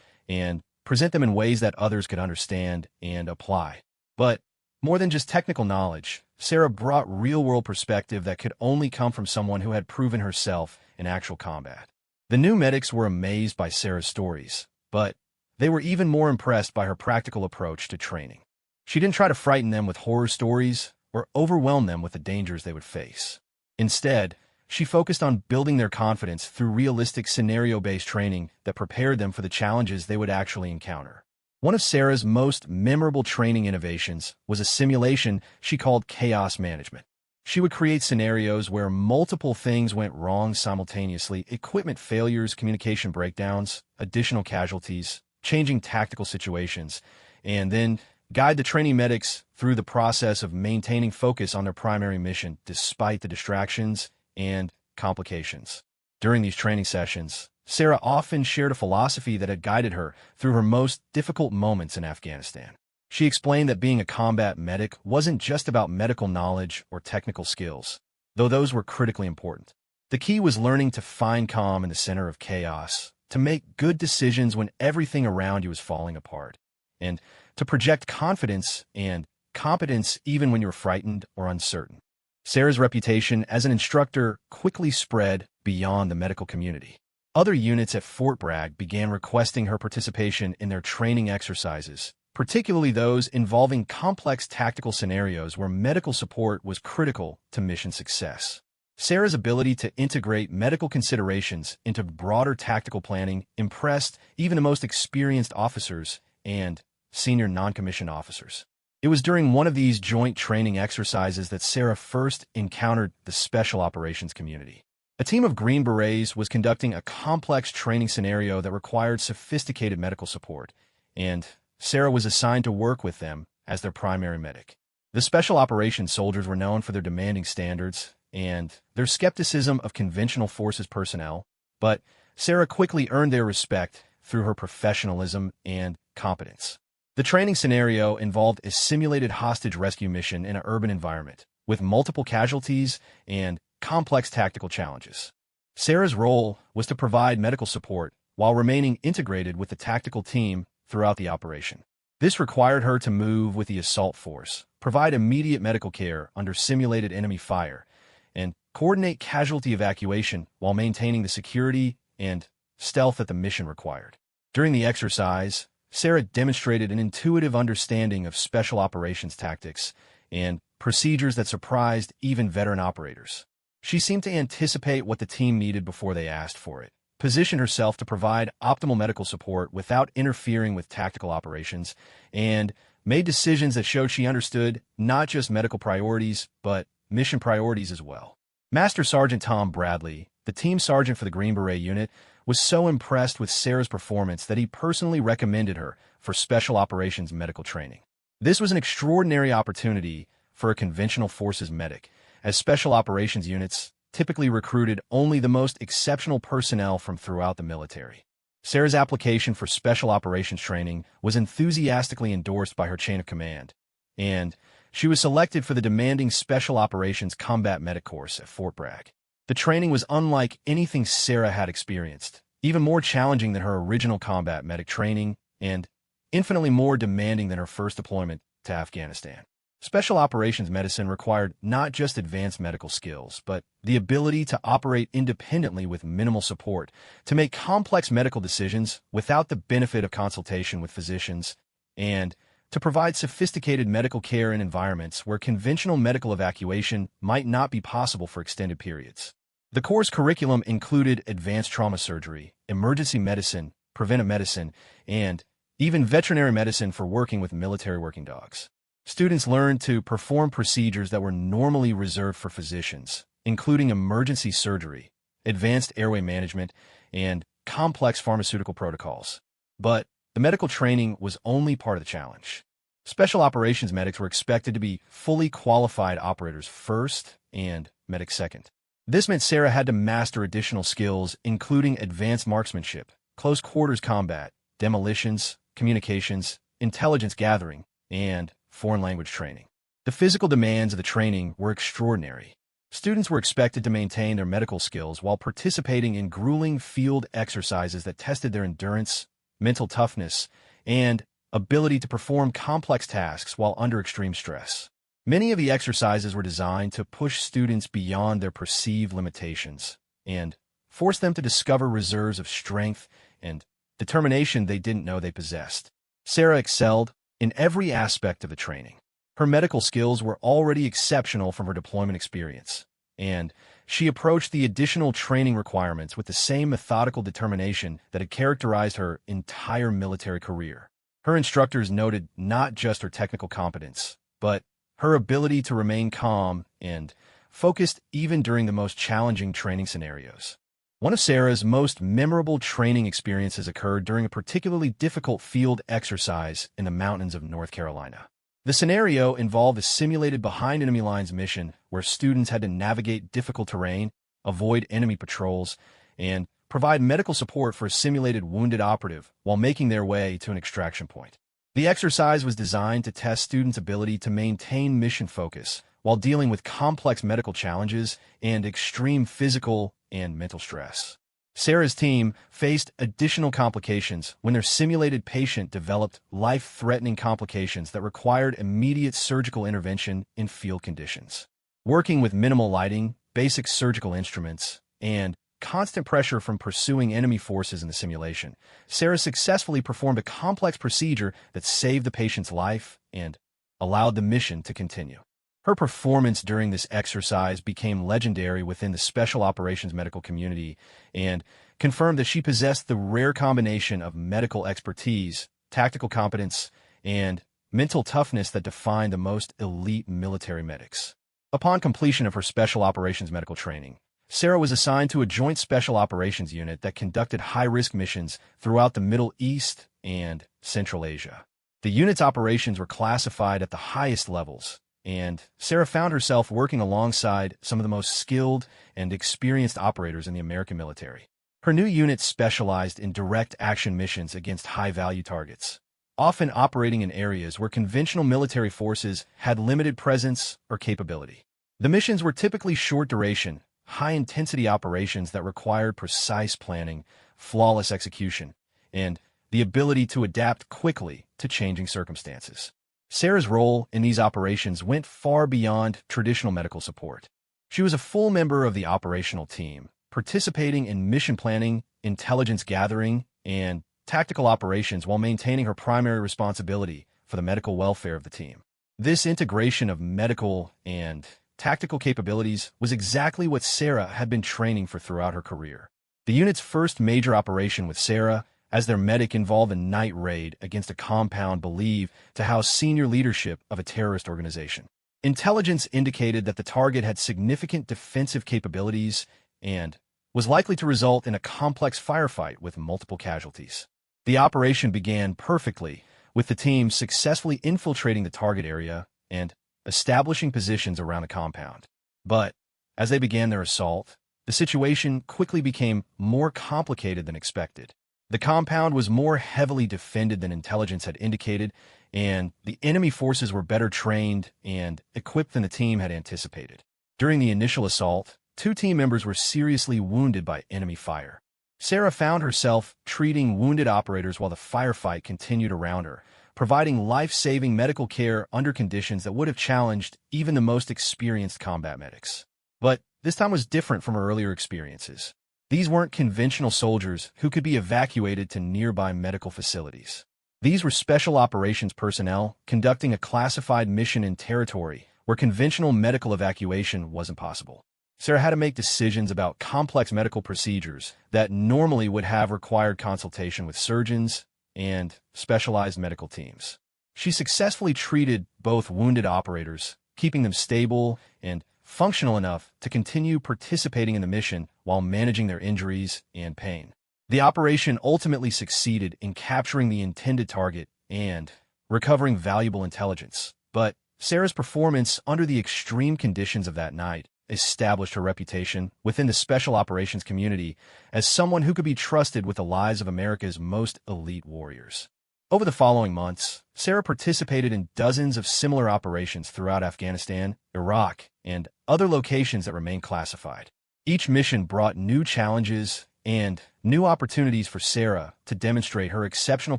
and present them in ways that others could understand and apply. But more than just technical knowledge, Sarah brought real-world perspective that could only come from someone who had proven herself in actual combat. The new medics were amazed by Sarah's stories, but they were even more impressed by her practical approach to training. She didn't try to frighten them with horror stories or overwhelm them with the dangers they would face. Instead, she focused on building their confidence through realistic scenario-based training that prepared them for the challenges they would actually encounter. One of Sarah's most memorable training innovations was a simulation she called chaos management. She would create scenarios where multiple things went wrong simultaneously: equipment failures, communication breakdowns, additional casualties, changing tactical situations, and then guide the trainee medics through the process of maintaining focus on their primary mission despite the distractions and complications. During these training sessions, Sarah often shared a philosophy that had guided her through her most difficult moments in Afghanistan. She explained that being a combat medic wasn't just about medical knowledge or technical skills, though those were critically important. The key was learning to find calm in the center of chaos, to make good decisions when everything around you was falling apart, and to project confidence and competence even when you were frightened or uncertain. Sarah's reputation as an instructor quickly spread beyond the medical community. Other units at Fort Bragg began requesting her participation in their training exercises, particularly those involving complex tactical scenarios where medical support was critical to mission success. Sarah's ability to integrate medical considerations into broader tactical planning impressed even the most experienced officers and senior non-commissioned officers. It was during one of these joint training exercises that Sarah first encountered the special operations community. A team of Green Berets was conducting a complex training scenario that required sophisticated medical support, and Sarah was assigned to work with them as their primary medic. The special operations soldiers were known for their demanding standards and their skepticism of conventional forces personnel, but Sarah quickly earned their respect through her professionalism and competence. The training scenario involved a simulated hostage rescue mission in an urban environment, with multiple casualties and complex tactical challenges. Sarah's role was to provide medical support while remaining integrated with the tactical team throughout the operation. This required her to move with the assault force, provide immediate medical care under simulated enemy fire, and coordinate casualty evacuation while maintaining the security and stealth that the mission required. During the exercise, Sarah demonstrated an intuitive understanding of special operations tactics and procedures that surprised even veteran operators. She seemed to anticipate what the team needed before they asked for it, positioned herself to provide optimal medical support without interfering with tactical operations, and made decisions that showed she understood not just medical priorities, but mission priorities as well. Master Sergeant Tom Bradley, the team sergeant for the Green Beret unit, was so impressed with Sarah's performance that he personally recommended her for special operations medical training. This was an extraordinary opportunity for a conventional forces medic, as special operations units typically recruited only the most exceptional personnel from throughout the military. Sarah's application for special operations training was enthusiastically endorsed by her chain of command, and she was selected for the demanding Special Operations Combat Medic course at Fort Bragg. The training was unlike anything Sarah had experienced, even more challenging than her original combat medic training, and infinitely more demanding than her first deployment to Afghanistan. Special operations medicine required not just advanced medical skills, but the ability to operate independently with minimal support, to make complex medical decisions without the benefit of consultation with physicians, and to provide sophisticated medical care in environments where conventional medical evacuation might not be possible for extended periods. The course curriculum included advanced trauma surgery, emergency medicine, preventive medicine, and even veterinary medicine for working with military working dogs. Students learned to perform procedures that were normally reserved for physicians, including emergency surgery, advanced airway management, and complex pharmaceutical protocols. But the medical training was only part of the challenge. Special operations medics were expected to be fully qualified operators first and medics second. This meant Sarah had to master additional skills, including advanced marksmanship, close quarters combat, demolitions, communications, intelligence gathering, and foreign language training. The physical demands of the training were extraordinary. Students were expected to maintain their medical skills while participating in grueling field exercises that tested their endurance, mental toughness, and ability to perform complex tasks while under extreme stress. Many of the exercises were designed to push students beyond their perceived limitations and force them to discover reserves of strength and determination they didn't know they possessed. Sarah excelled in every aspect of the training. Her medical skills were already exceptional from her deployment experience, and she approached the additional training requirements with the same methodical determination that had characterized her entire military career. Her instructors noted not just her technical competence, but her ability to remain calm and focused even during the most challenging training scenarios. One of Sarah's most memorable training experiences occurred during a particularly difficult field exercise in the mountains of North Carolina. The scenario involved a simulated behind enemy lines mission where students had to navigate difficult terrain, avoid enemy patrols, and provide medical support for a simulated wounded operative while making their way to an extraction point. The exercise was designed to test students' ability to maintain mission focus while dealing with complex medical challenges and extreme physical and mental stress. Sarah's team faced additional complications when their simulated patient developed life-threatening complications that required immediate surgical intervention in field conditions. Working with minimal lighting, basic surgical instruments, and constant pressure from pursuing enemy forces in the simulation, Sarah successfully performed a complex procedure that saved the patient's life and allowed the mission to continue. Her performance during this exercise became legendary within the special operations medical community and confirmed that she possessed the rare combination of medical expertise, tactical competence, and mental toughness that define the most elite military medics. Upon completion of her special operations medical training, Sarah was assigned to a joint special operations unit that conducted high-risk missions throughout the Middle East and Central Asia. The unit's operations were classified at the highest levels, and Sarah found herself working alongside some of the most skilled and experienced operators in the American military. Her new unit specialized in direct action missions against high-value targets, often operating in areas where conventional military forces had limited presence or capability. The missions were typically short-duration, high-intensity operations that required precise planning, flawless execution, and the ability to adapt quickly to changing circumstances. Sarah's role in these operations went far beyond traditional medical support. She was a full member of the operational team, participating in mission planning, intelligence gathering, and tactical operations while maintaining her primary responsibility for the medical welfare of the team. This integration of medical and tactical capabilities was exactly what Sarah had been training for throughout her career. The unit's first major operation with Sarah as their medic involved a night raid against a compound believed to house senior leadership of a terrorist organization. Intelligence indicated that the target had significant defensive capabilities and was likely to result in a complex firefight with multiple casualties. The operation began perfectly, with the team successfully infiltrating the target area and establishing positions around the compound. But as they began their assault, the situation quickly became more complicated than expected. The compound was more heavily defended than intelligence had indicated, and the enemy forces were better trained and equipped than the team had anticipated. During the initial assault, 2 team members were seriously wounded by enemy fire. Sarah found herself treating wounded operators while the firefight continued around her, providing life-saving medical care under conditions that would have challenged even the most experienced combat medics. But this time was different from her earlier experiences. These weren't conventional soldiers who could be evacuated to nearby medical facilities. These were special operations personnel conducting a classified mission in territory where conventional medical evacuation wasn't possible. Sarah had to make decisions about complex medical procedures that normally would have required consultation with surgeons and specialized medical teams. She successfully treated both wounded operators, keeping them stable and functional enough to continue participating in the mission while managing their injuries and pain. The operation ultimately succeeded in capturing the intended target and recovering valuable intelligence. But Sarah's performance under the extreme conditions of that night established her reputation within the special operations community as someone who could be trusted with the lives of America's most elite warriors. Over the following months, Sarah participated in dozens of similar operations throughout Afghanistan, Iraq, and other locations that remain classified. Each mission brought new challenges and new opportunities for Sarah to demonstrate her exceptional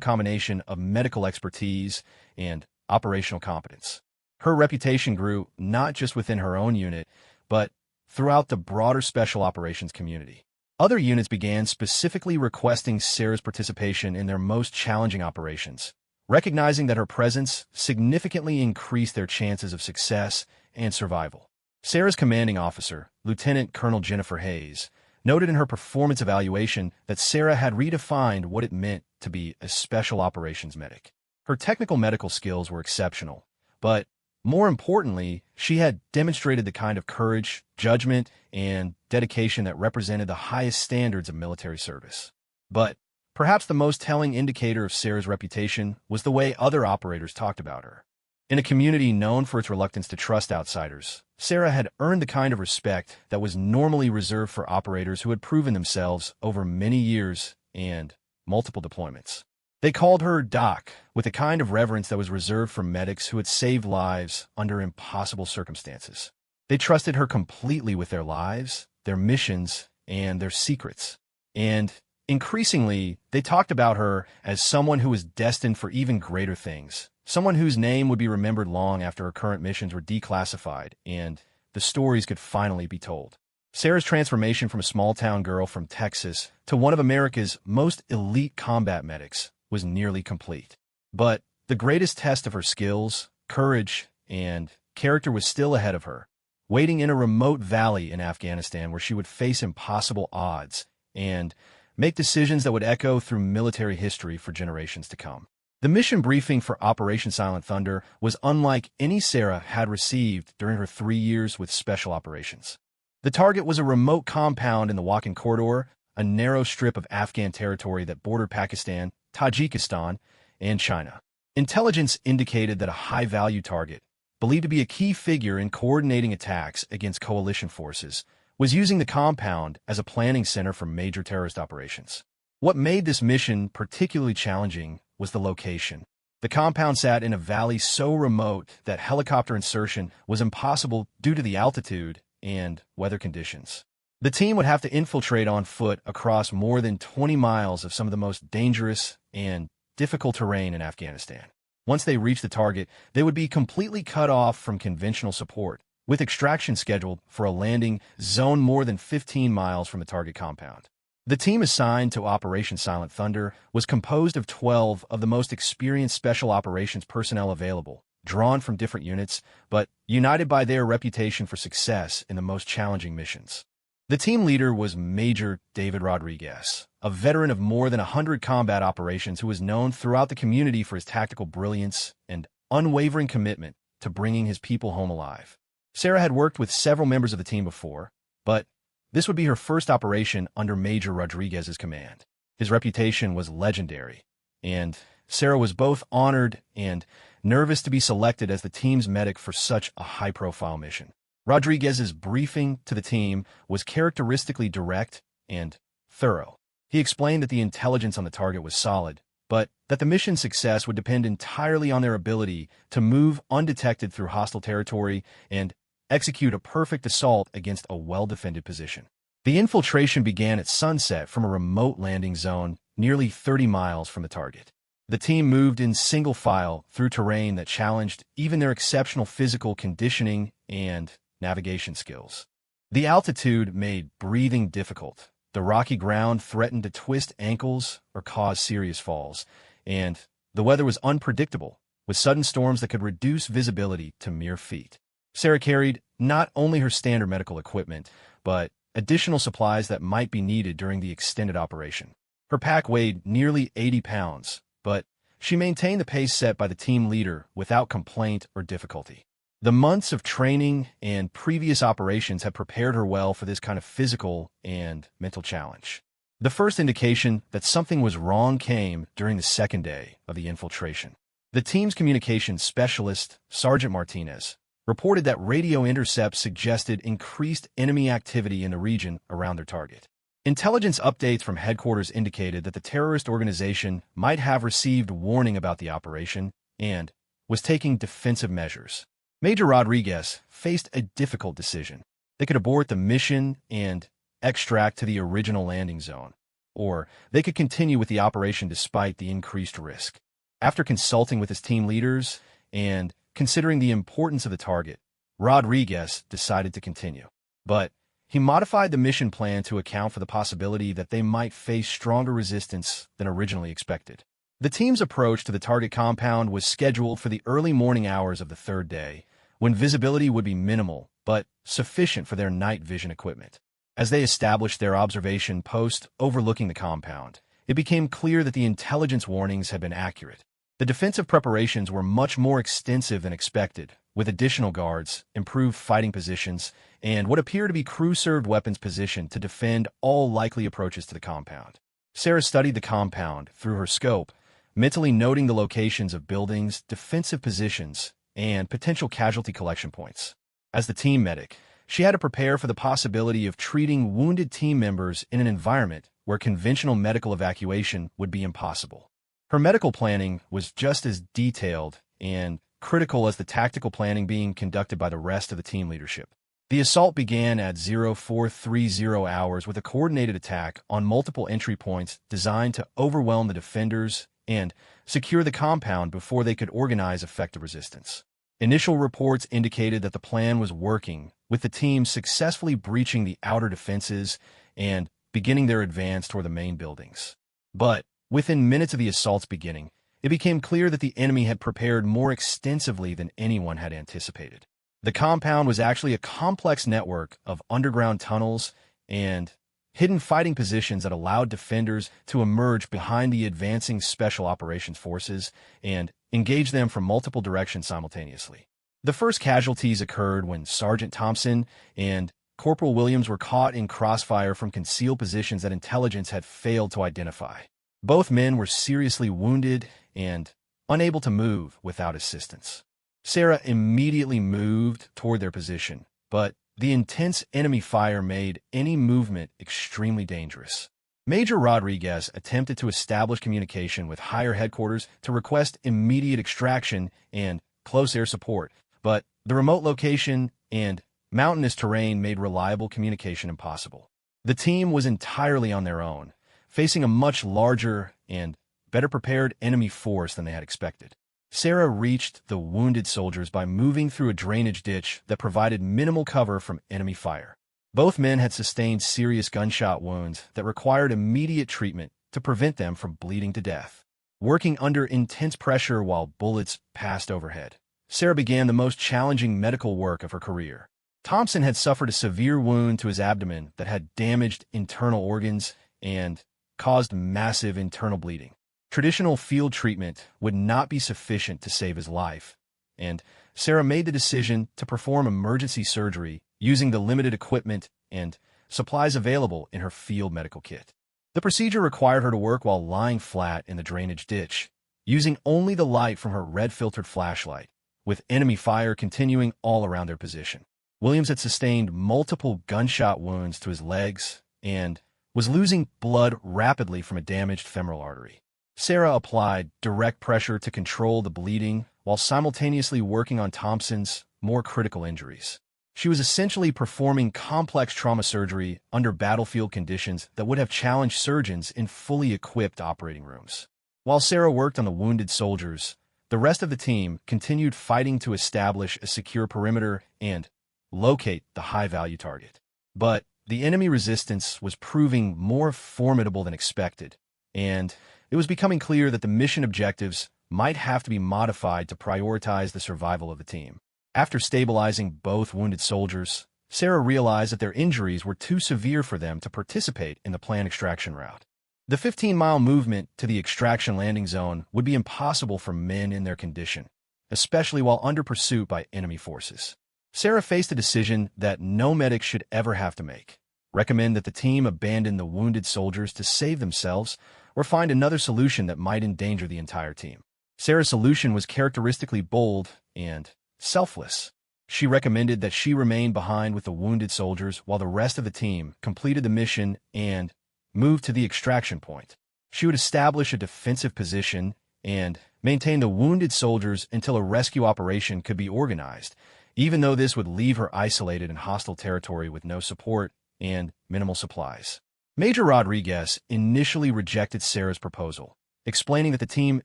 combination of medical expertise and operational competence. Her reputation grew not just within her own unit, but throughout the broader special operations community. Other units began specifically requesting Sarah's participation in their most challenging operations, recognizing that her presence significantly increased their chances of success and survival. Sarah's commanding officer, Lieutenant Colonel Jennifer Hayes, noted in her performance evaluation that Sarah had redefined what it meant to be a special operations medic. Her technical medical skills were exceptional, but more importantly, she had demonstrated the kind of courage, judgment, and dedication that represented the highest standards of military service. But perhaps the most telling indicator of Sarah's reputation was the way other operators talked about her. In a community known for its reluctance to trust outsiders, Sarah had earned the kind of respect that was normally reserved for operators who had proven themselves over many years and multiple deployments. They called her Doc, with a kind of reverence that was reserved for medics who had saved lives under impossible circumstances. They trusted her completely with their lives, their missions, and their secrets. And increasingly, they talked about her as someone who was destined for even greater things, someone whose name would be remembered long after her current missions were declassified and the stories could finally be told. Sarah's transformation from a small-town girl from Texas to one of America's most elite combat medics was nearly complete. But the greatest test of her skills, courage, and character was still ahead of her, waiting in a remote valley in Afghanistan where she would face impossible odds and make decisions that would echo through military history for generations to come. The mission briefing for Operation Silent Thunder was unlike any Sarah had received during her 3 years with Special Operations. The target was a remote compound in the Wakhan Corridor, a narrow strip of Afghan territory that bordered Pakistan, Tajikistan, and China. Intelligence indicated that a high-value target, believed to be a key figure in coordinating attacks against coalition forces, was using the compound as a planning center for major terrorist operations. What made this mission particularly challenging was the location. The compound sat in a valley so remote that helicopter insertion was impossible due to the altitude and weather conditions. The team would have to infiltrate on foot across more than 20 miles of some of the most dangerous and difficult terrain in Afghanistan. Once they reached the target, they would be completely cut off from conventional support, with extraction scheduled for a landing zone more than 15 miles from the target compound. The team assigned to Operation Silent Thunder was composed of 12 of the most experienced special operations personnel available, drawn from different units, but united by their reputation for success in the most challenging missions. The team leader was Major David Rodriguez, a veteran of more than 100 combat operations who was known throughout the community for his tactical brilliance and unwavering commitment to bringing his people home alive. Sarah had worked with several members of the team before, but this would be her first operation under Major Rodriguez's command. His reputation was legendary, and Sarah was both honored and nervous to be selected as the team's medic for such a high-profile mission. Rodriguez's briefing to the team was characteristically direct and thorough. He explained that the intelligence on the target was solid, but that the mission's success would depend entirely on their ability to move undetected through hostile territory and execute a perfect assault against a well-defended position. The infiltration began at sunset from a remote landing zone nearly 30 miles from the target. The team moved in single file through terrain that challenged even their exceptional physical conditioning and navigation skills. The altitude made breathing difficult. The rocky ground threatened to twist ankles or cause serious falls, and the weather was unpredictable, with sudden storms that could reduce visibility to mere feet. Sarah carried not only her standard medical equipment, but additional supplies that might be needed during the extended operation. Her pack weighed nearly 80 pounds, but she maintained the pace set by the team leader without complaint or difficulty. The months of training and previous operations had prepared her well for this kind of physical and mental challenge. The first indication that something was wrong came during the second day of the infiltration. The team's communications specialist, Sergeant Martinez, reported that radio intercepts suggested increased enemy activity in the region around their target. Intelligence updates from headquarters indicated that the terrorist organization might have received warning about the operation and was taking defensive measures. Major Rodriguez faced a difficult decision. They could abort the mission and extract to the original landing zone, or they could continue with the operation despite the increased risk. After consulting with his team leaders and considering the importance of the target, Rodriguez decided to continue. But he modified the mission plan to account for the possibility that they might face stronger resistance than originally expected. The team's approach to the target compound was scheduled for the early morning hours of the third day, when visibility would be minimal but sufficient for their night vision equipment. As they established their observation post overlooking the compound, it became clear that the intelligence warnings had been accurate. The defensive preparations were much more extensive than expected, with additional guards, improved fighting positions, and what appeared to be crew-served weapons positioned to defend all likely approaches to the compound. Sarah studied the compound through her scope, mentally noting the locations of buildings, defensive positions, and potential casualty collection points. As the team medic, she had to prepare for the possibility of treating wounded team members in an environment where conventional medical evacuation would be impossible. Her medical planning was just as detailed and critical as the tactical planning being conducted by the rest of the team leadership. The assault began at 0430 hours with a coordinated attack on multiple entry points designed to overwhelm the defenders and secure the compound before they could organize effective resistance. Initial reports indicated that the plan was working, with the team successfully breaching the outer defenses and beginning their advance toward the main buildings. But within minutes of the assault's beginning, it became clear that the enemy had prepared more extensively than anyone had anticipated. The compound was actually a complex network of underground tunnels and hidden fighting positions that allowed defenders to emerge behind the advancing Special Operations Forces and engage them from multiple directions simultaneously. The first casualties occurred when Sergeant Thompson and Corporal Williams were caught in crossfire from concealed positions that intelligence had failed to identify. Both men were seriously wounded and unable to move without assistance. Sarah immediately moved toward their position, but the intense enemy fire made any movement extremely dangerous. Major Rodriguez attempted to establish communication with higher headquarters to request immediate extraction and close air support, but the remote location and mountainous terrain made reliable communication impossible. The team was entirely on their own, facing a much larger and better prepared enemy force than they had expected. Sarah reached the wounded soldiers by moving through a drainage ditch that provided minimal cover from enemy fire. Both men had sustained serious gunshot wounds that required immediate treatment to prevent them from bleeding to death. Working under intense pressure while bullets passed overhead, Sarah began the most challenging medical work of her career. Thompson had suffered a severe wound to his abdomen that had damaged internal organs and caused massive internal bleeding. Traditional field treatment would not be sufficient to save his life, and Sarah made the decision to perform emergency surgery using the limited equipment and supplies available in her field medical kit. The procedure required her to work while lying flat in the drainage ditch, using only the light from her red-filtered flashlight, with enemy fire continuing all around their position. Williams had sustained multiple gunshot wounds to his legs and was losing blood rapidly from a damaged femoral artery. Sarah applied direct pressure to control the bleeding while simultaneously working on Thompson's more critical injuries. She was essentially performing complex trauma surgery under battlefield conditions that would have challenged surgeons in fully equipped operating rooms. While Sarah worked on the wounded soldiers, the rest of the team continued fighting to establish a secure perimeter and locate the high-value target. But the enemy resistance was proving more formidable than expected, and it was becoming clear that the mission objectives might have to be modified to prioritize the survival of the team. After stabilizing both wounded soldiers, Sarah realized that their injuries were too severe for them to participate in the planned extraction route. The 15-mile movement to the extraction landing zone would be impossible for men in their condition, especially while under pursuit by enemy forces. Sarah faced a decision that no medic should ever have to make: recommend that the team abandon the wounded soldiers to save themselves or find another solution that might endanger the entire team. Sarah's solution was characteristically bold and selfless. She recommended that she remain behind with the wounded soldiers while the rest of the team completed the mission and moved to the extraction point. She would establish a defensive position and maintain the wounded soldiers until a rescue operation could be organized, even though this would leave her isolated in hostile territory with no support and minimal supplies. Major Rodriguez initially rejected Sarah's proposal, explaining that the team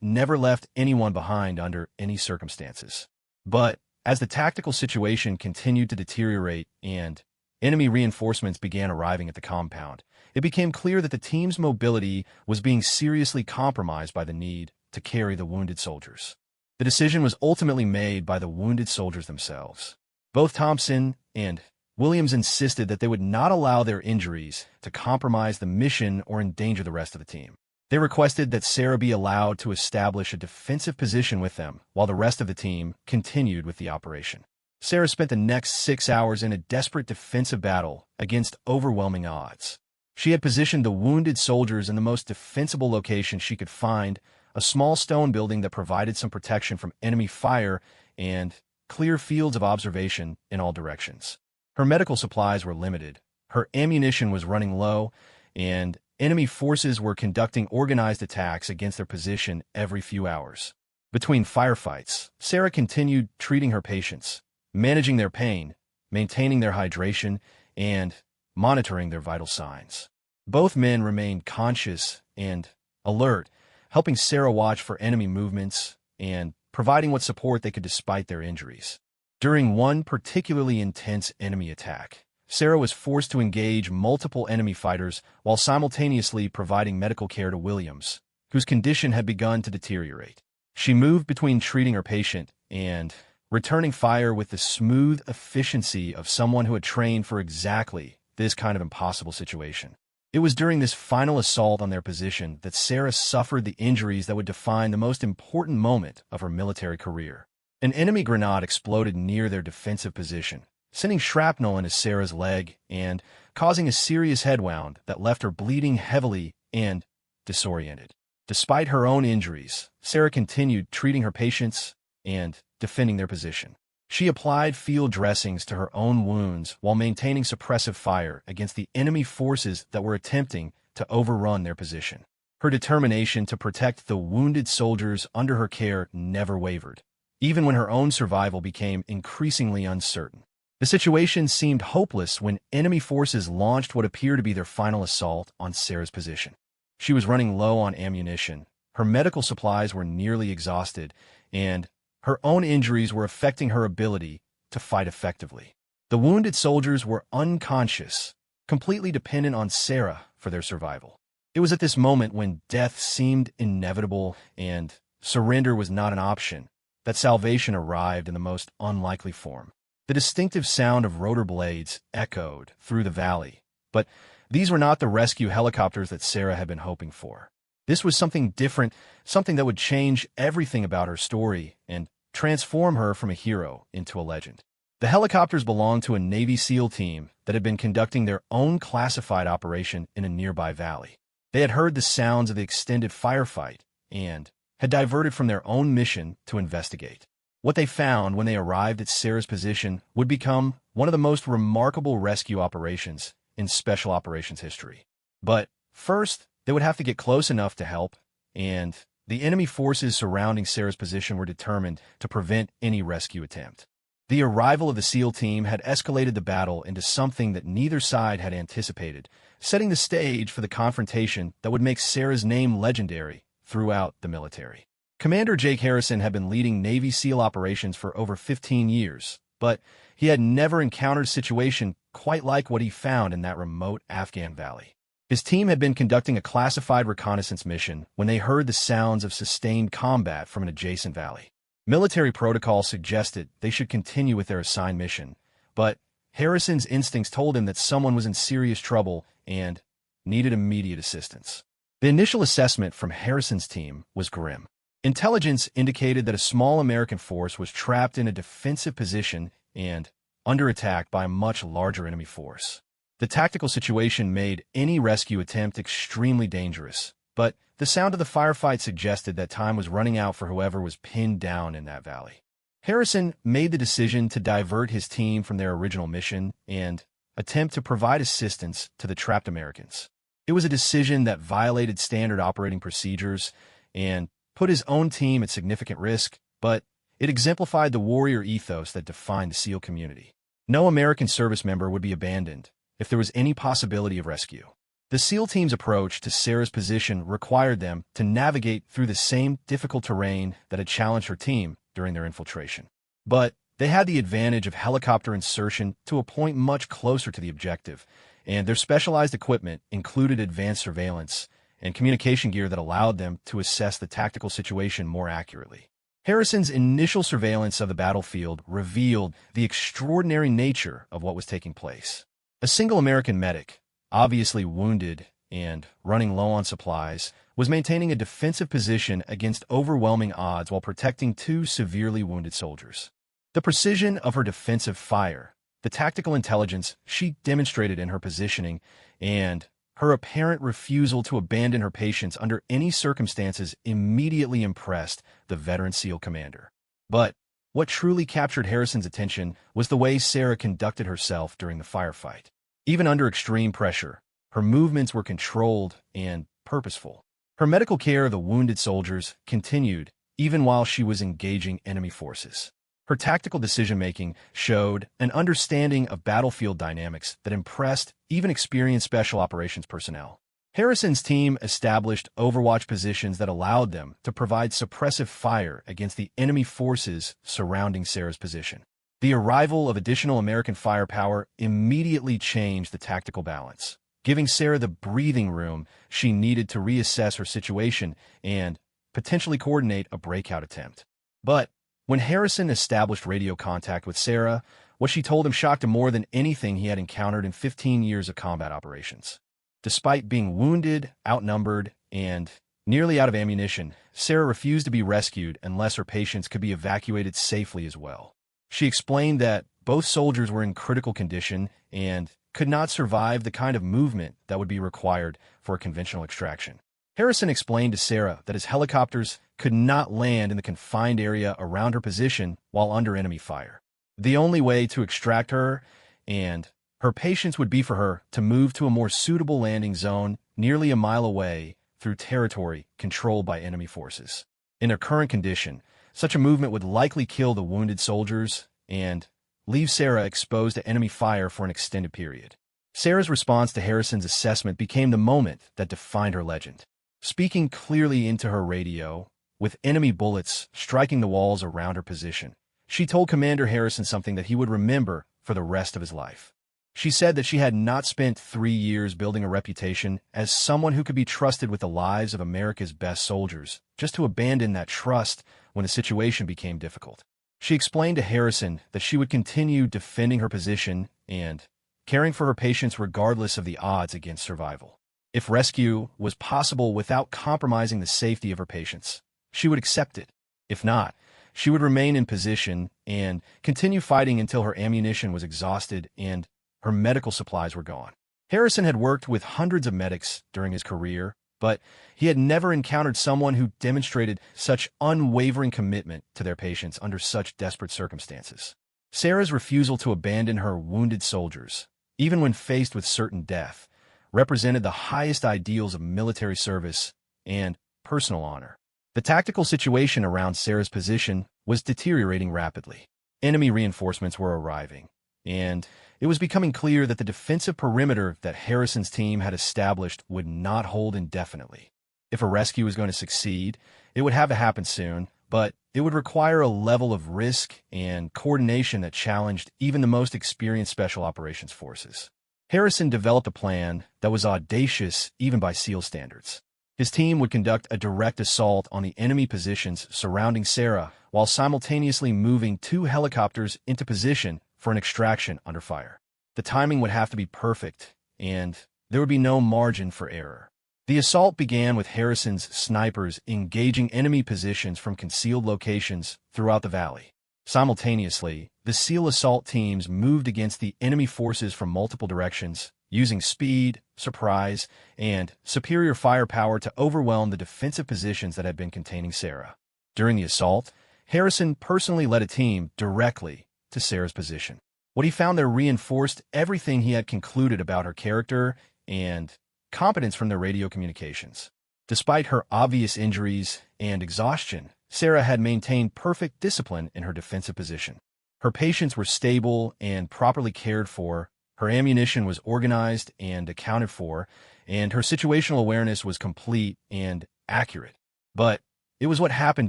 never left anyone behind under any circumstances. But as the tactical situation continued to deteriorate and enemy reinforcements began arriving at the compound, it became clear that the team's mobility was being seriously compromised by the need to carry the wounded soldiers. The decision was ultimately made by the wounded soldiers themselves. Both Thompson and Williams insisted that they would not allow their injuries to compromise the mission or endanger the rest of the team. They requested that Sarah be allowed to establish a defensive position with them while the rest of the team continued with the operation. Sarah spent the next 6 hours in a desperate defensive battle against overwhelming odds. She had positioned the wounded soldiers in the most defensible location she could find, a small stone building that provided some protection from enemy fire and clear fields of observation in all directions. Her medical supplies were limited, her ammunition was running low, and enemy forces were conducting organized attacks against their position every few hours. Between firefights, Sarah continued treating her patients, managing their pain, maintaining their hydration, and monitoring their vital signs. Both men remained conscious and alert, helping Sarah watch for enemy movements and providing what support they could despite their injuries. During one particularly intense enemy attack, Sarah was forced to engage multiple enemy fighters while simultaneously providing medical care to Williams, whose condition had begun to deteriorate. She moved between treating her patient and returning fire with the smooth efficiency of someone who had trained for exactly this kind of impossible situation. It was during this final assault on their position that Sarah suffered the injuries that would define the most important moment of her military career. An enemy grenade exploded near their defensive position, sending shrapnel into Sarah's leg and causing a serious head wound that left her bleeding heavily and disoriented. Despite her own injuries, Sarah continued treating her patients and defending their position. She applied field dressings to her own wounds while maintaining suppressive fire against the enemy forces that were attempting to overrun their position. Her determination to protect the wounded soldiers under her care never wavered, even when her own survival became increasingly uncertain. The situation seemed hopeless when enemy forces launched what appeared to be their final assault on Sarah's position. She was running low on ammunition, her medical supplies were nearly exhausted, and her own injuries were affecting her ability to fight effectively. The wounded soldiers were unconscious, completely dependent on Sarah for their survival. It was at this moment, when death seemed inevitable and surrender was not an option, that salvation arrived in the most unlikely form. The distinctive sound of rotor blades echoed through the valley, but these were not the rescue helicopters that Sarah had been hoping for. This was something different, something that would change everything about her story and transform her from a hero into a legend. The helicopters belonged to a Navy SEAL team that had been conducting their own classified operation in a nearby valley. They had heard the sounds of the extended firefight and had diverted from their own mission to investigate. What they found when they arrived at Sarah's position would become one of the most remarkable rescue operations in special operations history. But first, they would have to get close enough to help, and the enemy forces surrounding Sarah's position were determined to prevent any rescue attempt. The arrival of the SEAL team had escalated the battle into something that neither side had anticipated, setting the stage for the confrontation that would make Sarah's name legendary throughout the military. Commander Jake Harrison had been leading Navy SEAL operations for over 15 years, but he had never encountered a situation quite like what he found in that remote Afghan valley. His team had been conducting a classified reconnaissance mission when they heard the sounds of sustained combat from an adjacent valley. Military protocol suggested they should continue with their assigned mission, but Harrison's instincts told him that someone was in serious trouble and needed immediate assistance. The initial assessment from Harrison's team was grim. Intelligence indicated that a small American force was trapped in a defensive position and under attack by a much larger enemy force. The tactical situation made any rescue attempt extremely dangerous, but the sound of the firefight suggested that time was running out for whoever was pinned down in that valley. Harrison made the decision to divert his team from their original mission and attempt to provide assistance to the trapped Americans. It was a decision that violated standard operating procedures and put his own team at significant risk, but it exemplified the warrior ethos that defined the SEAL community. No American service member would be abandoned if there was any possibility of rescue. The SEAL team's approach to Sarah's position required them to navigate through the same difficult terrain that had challenged her team during their infiltration. But they had the advantage of helicopter insertion to a point much closer to the objective, and their specialized equipment included advanced surveillance and communication gear that allowed them to assess the tactical situation more accurately. Harrison's initial surveillance of the battlefield revealed the extraordinary nature of what was taking place. A single American medic, obviously wounded and running low on supplies, was maintaining a defensive position against overwhelming odds while protecting two severely wounded soldiers. The precision of her defensive fire, the tactical intelligence she demonstrated in her positioning, and her apparent refusal to abandon her patients under any circumstances immediately impressed the veteran SEAL commander. But what truly captured Harrison's attention was the way Sarah conducted herself during the firefight. Even under extreme pressure, her movements were controlled and purposeful. Her medical care of the wounded soldiers continued even while she was engaging enemy forces. Her tactical decision-making showed an understanding of battlefield dynamics that impressed even experienced special operations personnel. Harrison's team established overwatch positions that allowed them to provide suppressive fire against the enemy forces surrounding Sarah's position. The arrival of additional American firepower immediately changed the tactical balance, giving Sarah the breathing room she needed to reassess her situation and potentially coordinate a breakout attempt. But when Harrison established radio contact with Sarah, what she told him shocked him more than anything he had encountered in 15 years of combat operations. Despite being wounded, outnumbered, and nearly out of ammunition, Sarah refused to be rescued unless her patients could be evacuated safely as well. She explained that both soldiers were in critical condition and could not survive the kind of movement that would be required for a conventional extraction. Harrison explained to Sarah that his helicopters could not land in the confined area around her position while under enemy fire. The only way to extract her and her patients would be for her to move to a more suitable landing zone nearly a mile away through territory controlled by enemy forces. In her current condition, such a movement would likely kill the wounded soldiers and leave Sarah exposed to enemy fire for an extended period. Sarah's response to Harrison's assessment became the moment that defined her legend. Speaking clearly into her radio, with enemy bullets striking the walls around her position, she told Commander Harrison something that he would remember for the rest of his life. She said that she had not spent 3 years building a reputation as someone who could be trusted with the lives of America's best soldiers, just to abandon that trust when the situation became difficult. She explained to Harrison that she would continue defending her position and caring for her patients regardless of the odds against survival. If rescue was possible without compromising the safety of her patients, she would accept it. If not, she would remain in position and continue fighting until her ammunition was exhausted and her medical supplies were gone. Harrison had worked with hundreds of medics during his career, but he had never encountered someone who demonstrated such unwavering commitment to their patients under such desperate circumstances. Sarah's refusal to abandon her wounded soldiers, even when faced with certain death, represented the highest ideals of military service and personal honor. The tactical situation around Sarah's position was deteriorating rapidly. Enemy reinforcements were arriving, and it was becoming clear that the defensive perimeter that Harrison's team had established would not hold indefinitely. If a rescue was going to succeed, it would have to happen soon, but it would require a level of risk and coordination that challenged even the most experienced special operations forces. Harrison developed a plan that was audacious even by SEAL standards. His team would conduct a direct assault on the enemy positions surrounding Sarah while simultaneously moving 2 helicopters into position for an extraction under fire. The timing would have to be perfect, and there would be no margin for error. The assault began with Harrison's snipers engaging enemy positions from concealed locations throughout the valley. Simultaneously, the SEAL assault teams moved against the enemy forces from multiple directions, using speed, surprise, and superior firepower to overwhelm the defensive positions that had been containing Sarah. During the assault, Harrison personally led a team directly to Sarah's position. What he found there reinforced everything he had concluded about her character and competence from their radio communications. Despite her obvious injuries and exhaustion, Sarah had maintained perfect discipline in her defensive position. Her patients were stable and properly cared for, her ammunition was organized and accounted for, and her situational awareness was complete and accurate. But it was what happened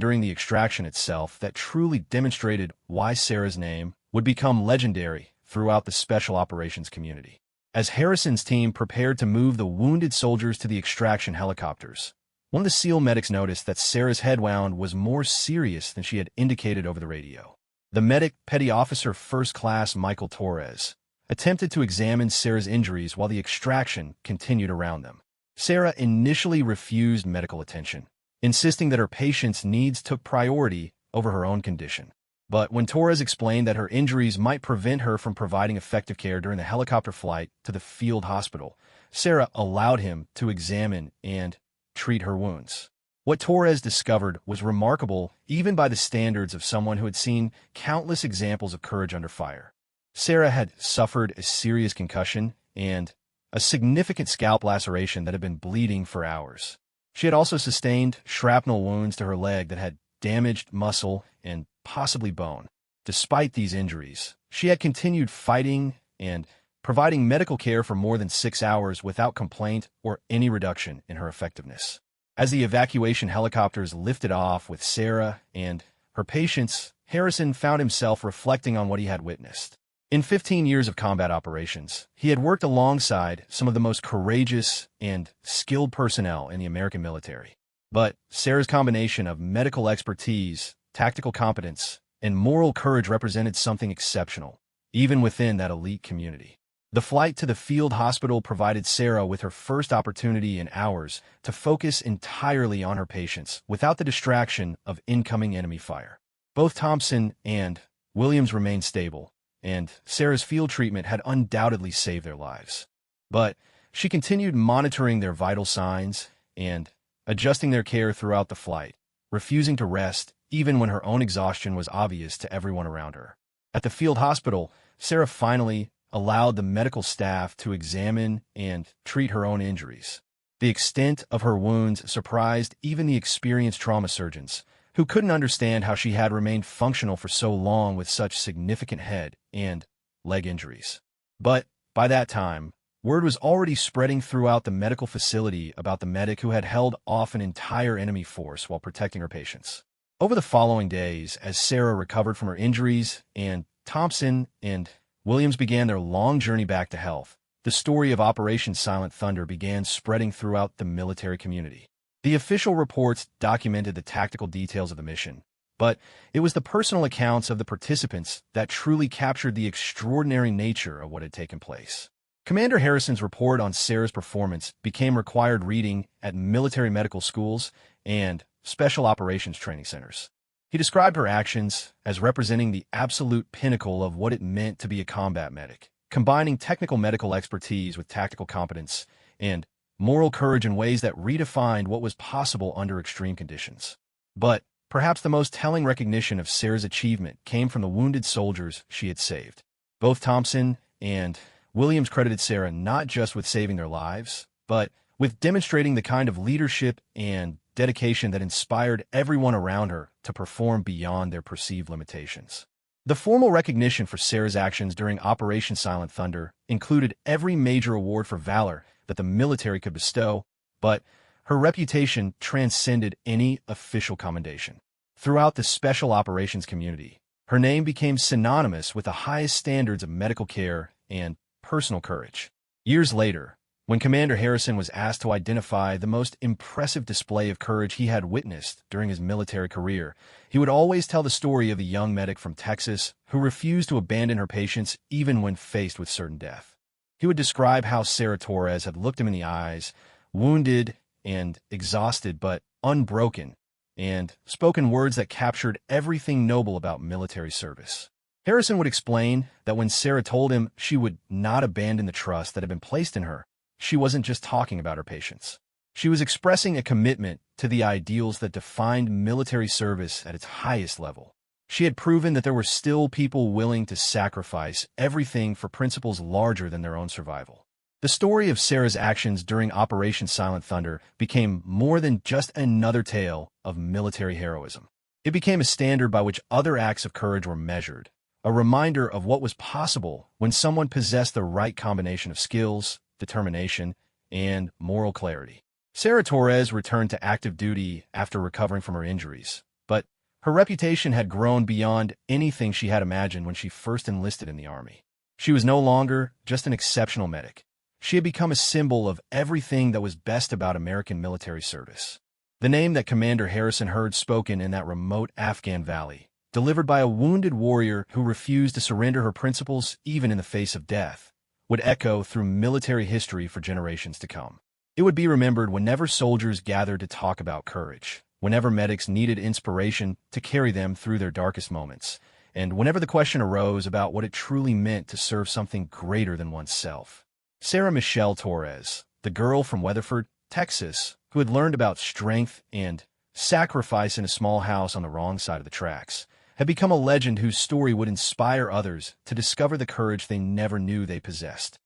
during the extraction itself that truly demonstrated why Sarah's name would become legendary throughout the special operations community. As Harrison's team prepared to move the wounded soldiers to the extraction helicopters, one of the SEAL medics noticed that Sarah's head wound was more serious than she had indicated over the radio. The medic, Petty Officer First Class Michael Torres, attempted to examine Sarah's injuries while the extraction continued around them. Sarah initially refused medical attention, insisting that her patient's needs took priority over her own condition. But when Torres explained that her injuries might prevent her from providing effective care during the helicopter flight to the field hospital, Sarah allowed him to examine and treat her wounds. What Torres discovered was remarkable even by the standards of someone who had seen countless examples of courage under fire. Sarah had suffered a serious concussion and a significant scalp laceration that had been bleeding for hours. She had also sustained shrapnel wounds to her leg that had damaged muscle and possibly bone. Despite these injuries, she had continued fighting and providing medical care for more than 6 hours without complaint or any reduction in her effectiveness. As the evacuation helicopters lifted off with Sarah and her patients, Harrison found himself reflecting on what he had witnessed. In 15 years of combat operations, he had worked alongside some of the most courageous and skilled personnel in the American military. But Sarah's combination of medical expertise, tactical competence, and moral courage represented something exceptional, even within that elite community. The flight to the field hospital provided Sarah with her first opportunity in hours to focus entirely on her patients without the distraction of incoming enemy fire. Both Thompson and Williams remained stable, and Sarah's field treatment had undoubtedly saved their lives. But she continued monitoring their vital signs and adjusting their care throughout the flight, refusing to rest even when her own exhaustion was obvious to everyone around her. At the field hospital, Sarah finally allowed the medical staff to examine and treat her own injuries. The extent of her wounds surprised even the experienced trauma surgeons, who couldn't understand how she had remained functional for so long with such significant head and leg injuries. But by that time, word was already spreading throughout the medical facility about the medic who had held off an entire enemy force while protecting her patients. Over the following days, as Sarah recovered from her injuries and Thompson and Williams began their long journey back to health, the story of Operation Silent Thunder began spreading throughout the military community. The official reports documented the tactical details of the mission, but it was the personal accounts of the participants that truly captured the extraordinary nature of what had taken place. Commander Harrison's report on Sarah's performance became required reading at military medical schools and special operations training centers. He described her actions as representing the absolute pinnacle of what it meant to be a combat medic, combining technical medical expertise with tactical competence and moral courage in ways that redefined what was possible under extreme conditions. But perhaps the most telling recognition of Sarah's achievement came from the wounded soldiers she had saved. Both Thompson and Williams credited Sarah not just with saving their lives, but with demonstrating the kind of leadership and dedication that inspired everyone around her to perform beyond their perceived limitations. The formal recognition for Sarah's actions during Operation Silent Thunder included every major award for valor that the military could bestow, but her reputation transcended any official commendation. Throughout the special operations community, her name became synonymous with the highest standards of medical care and personal courage. Years later, when Commander Harrison was asked to identify the most impressive display of courage he had witnessed during his military career, he would always tell the story of a young medic from Texas who refused to abandon her patients even when faced with certain death. He would describe how Sarah Torres had looked him in the eyes, wounded and exhausted but unbroken, and spoken words that captured everything noble about military service. Harrison would explain that when Sarah told him she would not abandon the trust that had been placed in her, she wasn't just talking about her patients. She was expressing a commitment to the ideals that defined military service at its highest level. She had proven that there were still people willing to sacrifice everything for principles larger than their own survival. The story of Sarah's actions during Operation Silent Thunder became more than just another tale of military heroism. It became a standard by which other acts of courage were measured, a reminder of what was possible when someone possessed the right combination of skills, determination, and moral clarity. Sarah Torres returned to active duty after recovering from her injuries, but her reputation had grown beyond anything she had imagined when she first enlisted in the Army. She was no longer just an exceptional medic. She had become a symbol of everything that was best about American military service. The name that Commander Harrison heard spoken in that remote Afghan valley, delivered by a wounded warrior who refused to surrender her principles even in the face of death, would echo through military history for generations to come. It would be remembered whenever soldiers gathered to talk about courage, whenever medics needed inspiration to carry them through their darkest moments, and whenever the question arose about what it truly meant to serve something greater than oneself. Sarah Michelle Torres, the girl from Weatherford, Texas, who had learned about strength and sacrifice in a small house on the wrong side of the tracks, had become a legend whose story would inspire others to discover the courage they never knew they possessed.